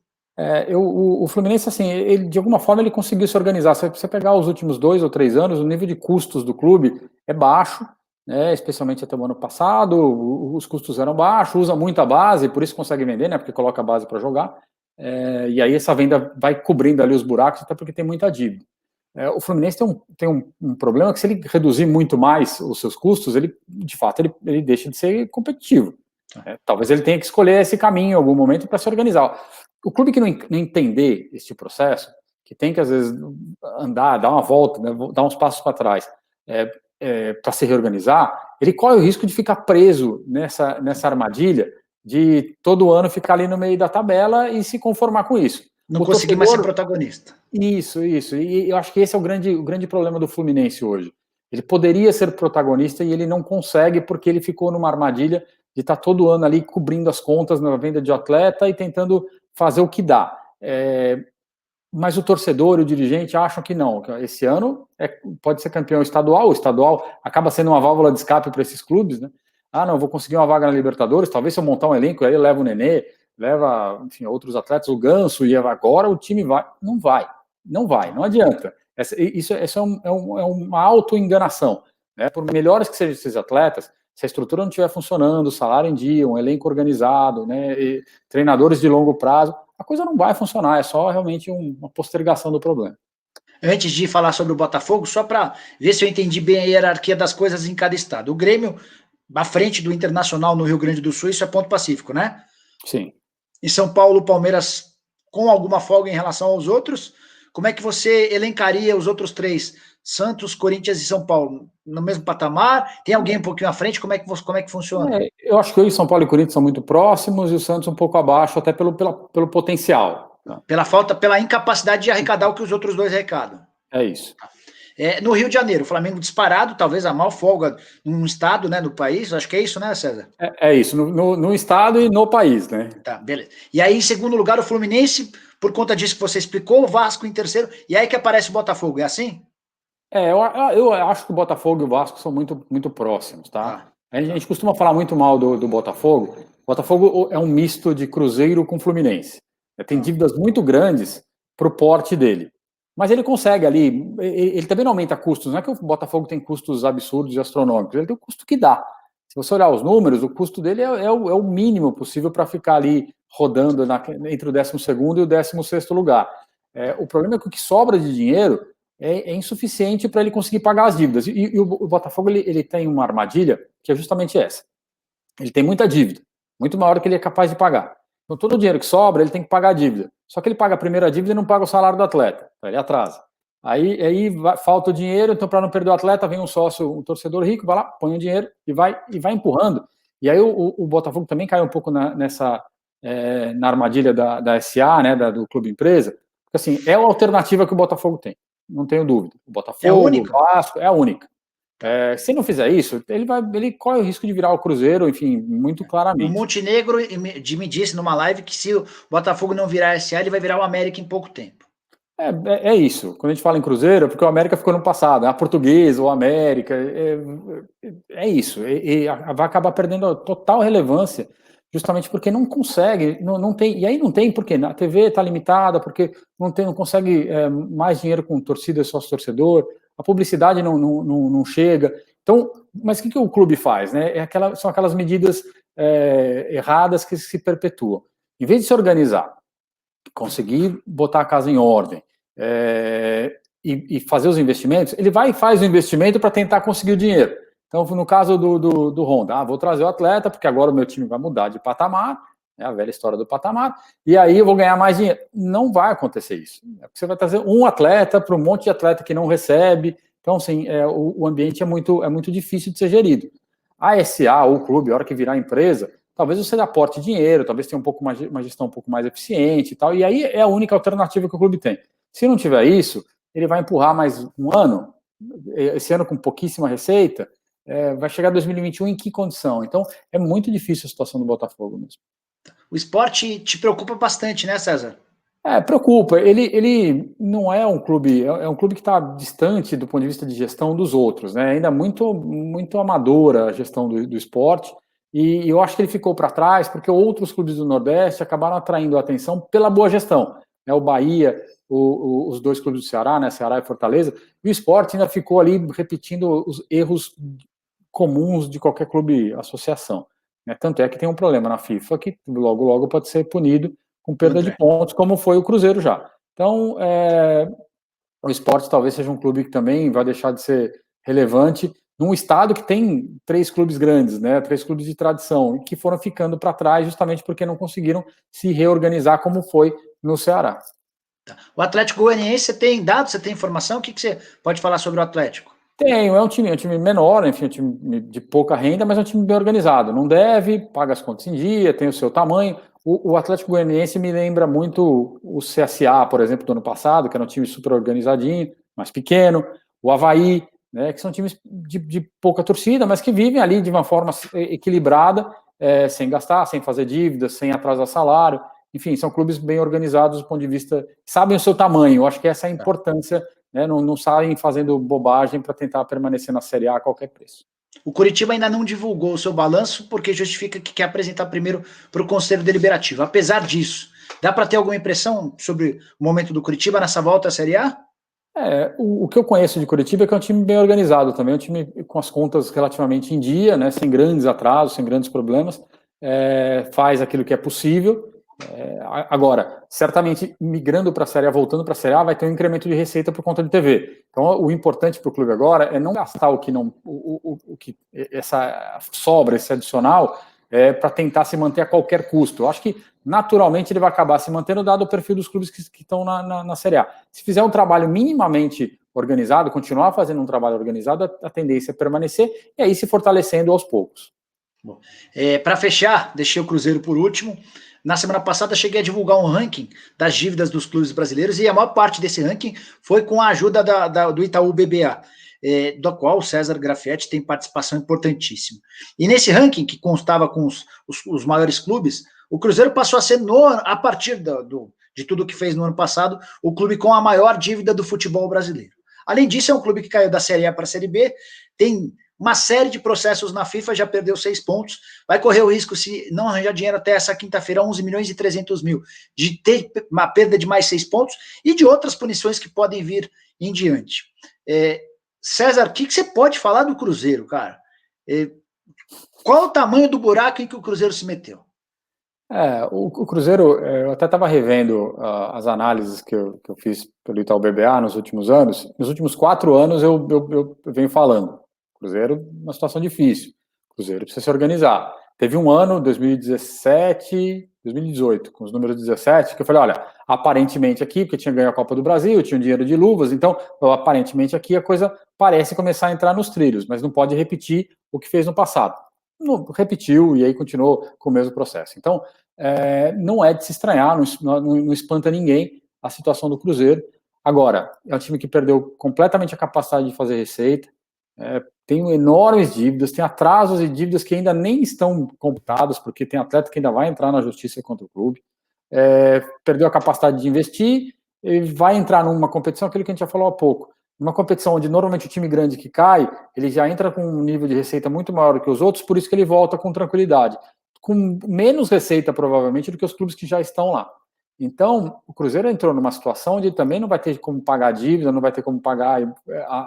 O Fluminense, assim, ele, de alguma forma, ele conseguiu se organizar. Se você pegar os últimos 2 ou 3 anos, o nível de custos do clube é baixo, né, especialmente até o ano passado, os custos eram baixos, usa muita base, por isso consegue vender, né, porque coloca a base para jogar, e aí essa venda vai cobrindo ali os buracos, até porque tem muita dívida. O Fluminense tem um problema que se ele reduzir muito mais os seus custos, ele, de fato, ele deixa de ser competitivo. Talvez ele tenha que escolher esse caminho em algum momento para se organizar. O clube que não entender este processo, que tem que, às vezes, andar, dar uma volta, né, dar uns passos para trás, para se reorganizar, ele corre o risco de ficar preso nessa armadilha de todo ano ficar ali no meio da tabela e se conformar com isso. Não consegui mais ser protagonista. Isso. E eu acho que esse é o grande problema do Fluminense hoje. Ele poderia ser protagonista e ele não consegue porque ele ficou numa armadilha de estar todo ano ali cobrindo as contas na venda de atleta e tentando fazer o que dá. Mas o torcedor e o dirigente acham que não. Que esse ano pode ser campeão estadual. O estadual acaba sendo uma válvula de escape para esses clubes, né? Ah, não, vou conseguir uma vaga na Libertadores. Talvez se eu montar um elenco, aí eu levo o Nenê, leva, enfim, outros atletas, o Ganso, e agora o time vai. Não vai, não adianta. Isso é uma auto-enganação. Né? Por melhores que sejam esses atletas, se a estrutura não estiver funcionando, salário em dia, um elenco organizado, né, treinadores de longo prazo, a coisa não vai funcionar, é só realmente uma postergação do problema. Antes de falar sobre o Botafogo, só para ver se eu entendi bem a hierarquia das coisas em cada estado. O Grêmio, à frente do Internacional no Rio Grande do Sul, isso é ponto pacífico, né? Sim. Em São Paulo, o Palmeiras com alguma folga em relação aos outros. Como é que você elencaria os outros três? Santos, Corinthians e São Paulo no mesmo patamar? Tem alguém um pouquinho à frente? Como é que funciona? Eu acho que hoje São Paulo e Corinthians são muito próximos e o Santos um pouco abaixo, até pelo potencial. Pela incapacidade de arrecadar o que os outros dois arrecadam. É isso. No Rio de Janeiro, o Flamengo disparado, talvez a maior folga num estado, né, no país, acho que é isso, né, César? É isso, no estado e no país, né? Tá, beleza. E aí, em segundo lugar, o Fluminense, por conta disso que você explicou, o Vasco em terceiro, e aí que aparece o Botafogo, é assim? Eu acho que o Botafogo e o Vasco são muito, muito próximos, tá? A gente costuma falar muito mal do Botafogo. O Botafogo é um misto de Cruzeiro com Fluminense. Tem dívidas muito grandes para o porte dele. Mas ele consegue ali, ele também não aumenta custos, não é que o Botafogo tem custos absurdos e astronômicos, ele tem o custo que dá. Se você olhar os números, o custo dele é o mínimo possível para ficar ali rodando entre o 12º e o 16º lugar. O problema é que o que sobra de dinheiro é insuficiente para ele conseguir pagar as dívidas. E o Botafogo ele tem uma armadilha que é justamente essa. Ele tem muita dívida, muito maior do que ele é capaz de pagar. Então, todo o dinheiro que sobra, ele tem que pagar a dívida. Só que ele paga a primeira dívida e não paga o salário do atleta. Então, ele atrasa. Aí falta o dinheiro, então, para não perder o atleta, vem um sócio, um torcedor rico, vai lá, põe o dinheiro e vai empurrando. E aí o Botafogo também cai um pouco na armadilha da SA, né, do clube empresa. Porque, assim, é a alternativa que o Botafogo tem. Não tenho dúvida. O Botafogo, o Vasco, é a única. Se não fizer isso, ele corre o risco de virar o Cruzeiro, enfim, muito claramente. O Montenegro me disse numa live que se o Botafogo não virar SA, ele vai virar o América em pouco tempo. É isso. Quando a gente fala em Cruzeiro, é porque o América ficou no passado. A Portuguesa, o América, é isso. Vai acabar perdendo a total relevância, justamente porque não consegue, não tem. E aí não tem, porque a TV está limitada, porque não consegue mais dinheiro com torcida e sócio-torcedor, a publicidade não chega. Então, mas o que o clube faz? Né? São aquelas medidas erradas que se perpetuam. Em vez de se organizar, conseguir botar a casa em ordem e fazer os investimentos, ele vai e faz o investimento para tentar conseguir o dinheiro. Então, no caso do Honda, vou trazer o atleta, porque agora o meu time vai mudar de patamar, né, a velha história do patamar, e aí eu vou ganhar mais dinheiro. Não vai acontecer isso. Você vai trazer um atleta para um monte de atleta que não recebe. Então, assim, o ambiente é muito difícil de ser gerido. A SA, ou o clube, a hora que virar empresa, talvez você aporte dinheiro, talvez tenha uma gestão um pouco mais eficiente e tal, e aí é a única alternativa que o clube tem. Se não tiver isso, ele vai empurrar mais um ano, esse ano com pouquíssima receita, vai chegar 2021 em que condição? Então, é muito difícil a situação do Botafogo mesmo. O esporte te preocupa bastante, né, César? Preocupa. Ele não é um clube, é um clube que está distante do ponto de vista de gestão dos outros, né? Ainda muito, muito amadora a gestão do esporte, e eu acho que ele ficou para trás porque outros clubes do Nordeste acabaram atraindo a atenção pela boa gestão. Né? O Bahia, os dois clubes do Ceará, né? Ceará e Fortaleza, e o esporte ainda ficou ali repetindo os erros comuns de qualquer clube associação. Né? Tanto é que tem um problema na FIFA que logo pode ser punido com perda de pontos, como foi o Cruzeiro já. Então, o esporte talvez seja um clube que também vai deixar de ser relevante num estado que tem 3 clubes grandes, né, 3 clubes de tradição, que foram ficando para trás justamente porque não conseguiram se reorganizar como foi no Ceará. O Atlético Goianiense, você tem dados, você tem informação? O que você pode falar sobre o Atlético? Tenho, é um time menor, enfim, um time de pouca renda, mas é um time bem organizado. Não deve, paga as contas em dia, tem o seu tamanho. O Atlético Goianiense me lembra muito o CSA, por exemplo, do ano passado, que era um time super organizadinho, mais pequeno. O Avaí, né, que são times de pouca torcida, mas que vivem ali de uma forma equilibrada, sem gastar, sem fazer dívidas, sem atrasar salário. Enfim, são clubes bem organizados do ponto de vista, sabem o seu tamanho. Eu acho que essa é a importância, né, não saem fazendo bobagem para tentar permanecer na Série A a qualquer preço. O Curitiba ainda não divulgou o seu balanço porque justifica que quer apresentar primeiro para o Conselho Deliberativo. Apesar disso, dá para ter alguma impressão sobre o momento do Curitiba nessa volta à Série A? O que eu conheço de Curitiba é que é um time bem organizado também, um time com as contas relativamente em dia, né, sem grandes atrasos, sem grandes problemas, faz aquilo que é possível. Agora, certamente, migrando para a Série A, voltando para a Série A, vai ter um incremento de receita por conta de TV. Então, o importante para o clube agora é não gastar o que essa sobra, esse adicional, para tentar se manter a qualquer custo. Eu acho que, naturalmente, ele vai acabar se mantendo, dado o perfil dos clubes que estão na Série A. Se fizer um trabalho minimamente organizado, continuar fazendo um trabalho organizado, a tendência é permanecer e aí se fortalecendo aos poucos. Para fechar, deixei o Cruzeiro por último. Na semana passada cheguei a divulgar um ranking das dívidas dos clubes brasileiros e a maior parte desse ranking foi com a ajuda do Itaú BBA, do qual o César Grafietti tem participação importantíssima. E nesse ranking, que constava com os maiores clubes, o Cruzeiro passou a ser, a partir de tudo que fez no ano passado, o clube com a maior dívida do futebol brasileiro. Além disso, é um clube que caiu da Série A para a Série B, tem uma série de processos na FIFA, já perdeu 6 pontos, vai correr o risco, se não arranjar dinheiro até essa quinta-feira, 11 milhões e 300 mil, de ter uma perda de mais 6 pontos e de outras punições que podem vir em diante. César, o que você pode falar do Cruzeiro, cara? Qual o tamanho do buraco em que o Cruzeiro se meteu? O Cruzeiro, eu até estava revendo as análises que eu fiz pelo Itaú BBA nos últimos anos. Nos últimos 4 anos eu venho falando. Cruzeiro, uma situação difícil. Cruzeiro precisa se organizar. Teve um ano, 2017, 2018, com os números 17, que eu falei, olha, aparentemente aqui, porque tinha ganho a Copa do Brasil, tinha um dinheiro de luvas, então, aparentemente aqui a coisa parece começar a entrar nos trilhos, mas não pode repetir o que fez no passado. Não, repetiu e aí continuou com o mesmo processo. Então, não é de se estranhar, não espanta ninguém a situação do Cruzeiro. Agora, é um time que perdeu completamente a capacidade de fazer receita, tem enormes dívidas, tem atrasos e dívidas que ainda nem estão computados, porque tem atleta que ainda vai entrar na justiça contra o clube, perdeu a capacidade de investir e vai entrar numa competição, aquilo que a gente já falou há pouco, uma competição onde normalmente o time grande que cai, ele já entra com um nível de receita muito maior do que os outros, por isso que ele volta com tranquilidade, com menos receita provavelmente do que os clubes que já estão lá. Então, o Cruzeiro entrou numa situação onde também não vai ter como pagar dívida, não vai ter como pagar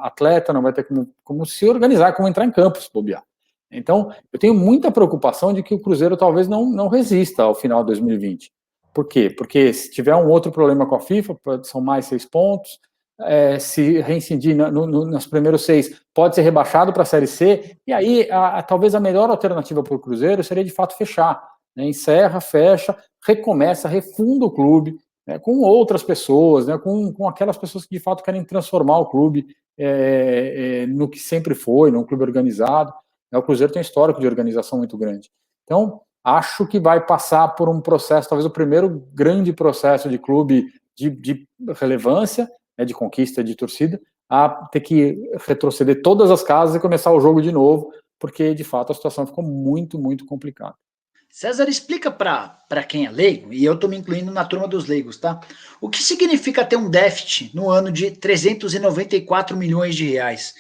atleta, não vai ter como se organizar, como entrar em campo, se bobear. Então, eu tenho muita preocupação de que o Cruzeiro talvez não resista ao final de 2020. Por quê? Porque se tiver um outro problema com a FIFA, são mais 6 pontos, se reincidir nos primeiros 6, pode ser rebaixado para a Série C, e aí talvez a melhor alternativa para o Cruzeiro seria de fato fechar. Encerra, fecha, recomeça, refunda o clube, com outras pessoas, com aquelas pessoas que de fato querem transformar o clube no que sempre foi, num clube organizado. O Cruzeiro tem um histórico de organização muito grande. Então, acho que vai passar por um processo, talvez o primeiro grande processo de clube de relevância, de conquista de torcida, a ter que retroceder todas as casas e começar o jogo de novo, porque de fato a situação ficou muito, muito complicada. César, explica para quem é leigo, e eu estou me incluindo na turma dos leigos, tá? O que significa ter um déficit no ano de 394 milhões de reais?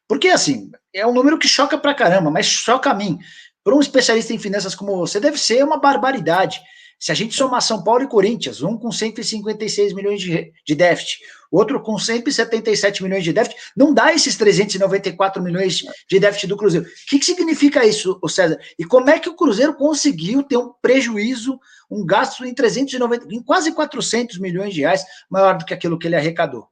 Porque, assim, é um número que choca pra caramba, mas choca a mim. Para um especialista em finanças como você, deve ser uma barbaridade. Se a gente somar São Paulo e Corinthians, um com 156 milhões de déficit, outro com 177 milhões de déficit, não dá esses 394 milhões de déficit do Cruzeiro. O que significa isso, César? E como é que o Cruzeiro conseguiu ter um prejuízo, um gasto em quase 400 milhões de reais, maior do que aquilo que ele arrecadou?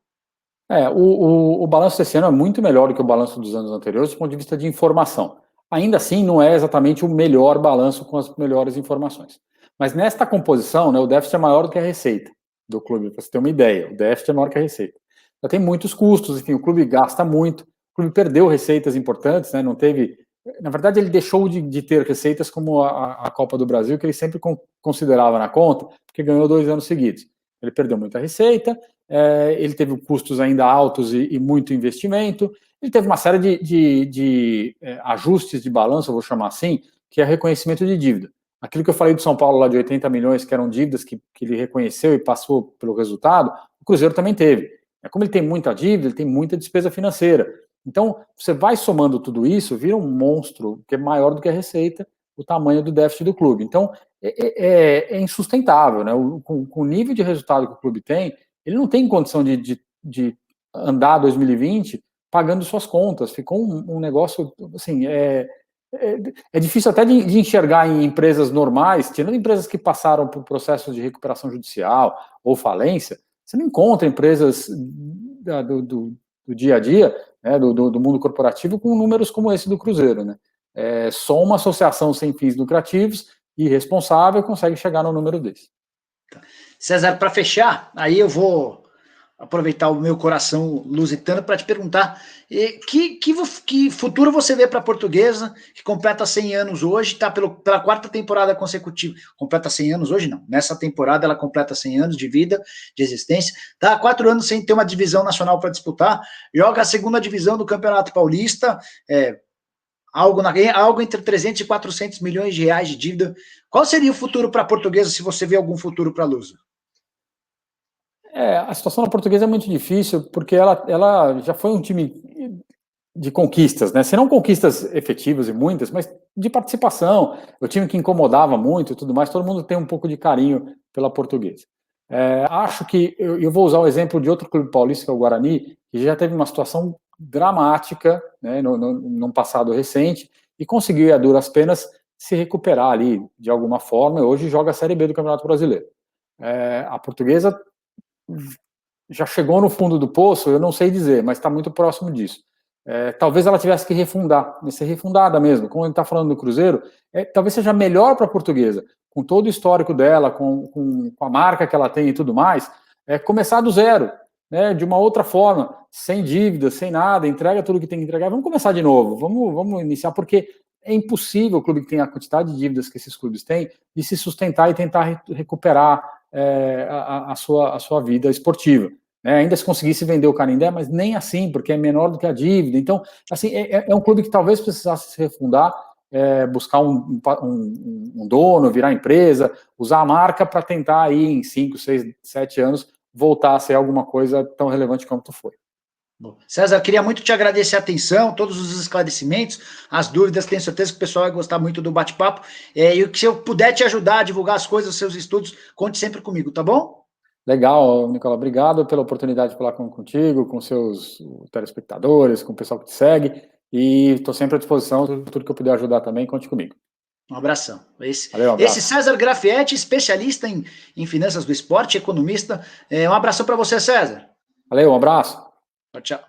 O balanço desse ano é muito melhor do que o balanço dos anos anteriores do ponto de vista de informação. Ainda assim, não é exatamente o melhor balanço com as melhores informações. Mas nesta composição, o déficit é maior do que a receita do clube, para você ter uma ideia. O déficit é maior que a receita. Já tem muitos custos, enfim, o clube gasta muito. O clube perdeu receitas importantes, né? Não teve... Na verdade, ele deixou de ter receitas como a Copa do Brasil, que ele sempre considerava na conta, porque ganhou 2 anos seguidos. Ele perdeu muita receita, ele teve custos ainda altos e muito investimento, ele teve uma série de ajustes de balanço, eu vou chamar assim, que é reconhecimento de dívida. Aquilo que eu falei do São Paulo lá de 80 milhões, que eram dívidas que ele reconheceu e passou pelo resultado, o Cruzeiro também teve. Como ele tem muita dívida, ele tem muita despesa financeira. Então, você vai somando tudo isso, vira um monstro que é maior do que a receita, o tamanho do déficit do clube. Então, é insustentável, né? Com o nível de resultado que o clube tem, ele não tem condição de andar 2020 pagando suas contas. Ficou um negócio, assim, é difícil até de enxergar em empresas normais, tirando empresas que passaram por processos de recuperação judicial ou falência, você não encontra empresas do dia a dia, né, do mundo corporativo, com números como esse do Cruzeiro, né? Só uma associação sem fins lucrativos e responsável consegue chegar no número desse. César, para fechar, aí eu vou aproveitar o meu coração lusitano para te perguntar que futuro você vê para a Portuguesa, que completa 100 anos hoje, está pela 4ª temporada consecutiva. Completa 100 anos hoje, não. Nessa temporada ela completa 100 anos de vida, de existência. Está há 4 anos sem ter uma divisão nacional para disputar. Joga a 2ª divisão do Campeonato Paulista, algo entre 300 e 400 milhões de reais de dívida. Qual seria o futuro para a Portuguesa, se você vê algum futuro para a Lusa? A situação da Portuguesa é muito difícil, porque ela já foi um time de conquistas, né? Se não conquistas efetivas e muitas, mas de participação. O time que incomodava muito e tudo mais, todo mundo tem um pouco de carinho pela Portuguesa. Acho que eu vou usar o exemplo de outro clube paulista, que é o Guarani, que já teve uma situação dramática, né, num passado recente, e conseguiu, a duras penas, se recuperar ali de alguma forma, e hoje joga a Série B do Campeonato Brasileiro. A Portuguesa já chegou no fundo do poço, eu não sei dizer, mas está muito próximo disso. Talvez ela tivesse que refundar, ser refundada mesmo. Como a gente está falando do Cruzeiro, talvez seja melhor para a Portuguesa, com todo o histórico dela, com a marca que ela tem e tudo mais, começar do zero, né, de uma outra forma, sem dívida, sem nada, entrega tudo que tem que entregar. Vamos começar de novo, vamos iniciar, porque é impossível o clube que tem a quantidade de dívidas que esses clubes têm, de se sustentar e tentar recuperar a sua vida esportiva. Ainda se conseguisse vender o Canindé, mas nem assim, porque é menor do que a dívida. Então, assim, é um clube que talvez precisasse se refundar, buscar um dono, virar empresa, usar a marca para tentar aí em 5, 6, 7 anos voltar a ser alguma coisa tão relevante quanto foi. Bom, César, eu queria muito te agradecer a atenção, todos os esclarecimentos, as dúvidas, tenho certeza que o pessoal vai gostar muito do bate-papo, e se eu puder te ajudar a divulgar as coisas, os seus estudos, conte sempre comigo, tá bom? Legal, Nicola, obrigado pela oportunidade de falar contigo, com seus telespectadores, com o pessoal que te segue, e estou sempre à disposição, tudo que eu puder ajudar também, conte comigo. Um abração. Valeu, um abraço. Esse César Grafietti, especialista em finanças do esporte, economista, um abração para você, César. Valeu, um abraço. Tchau, tchau.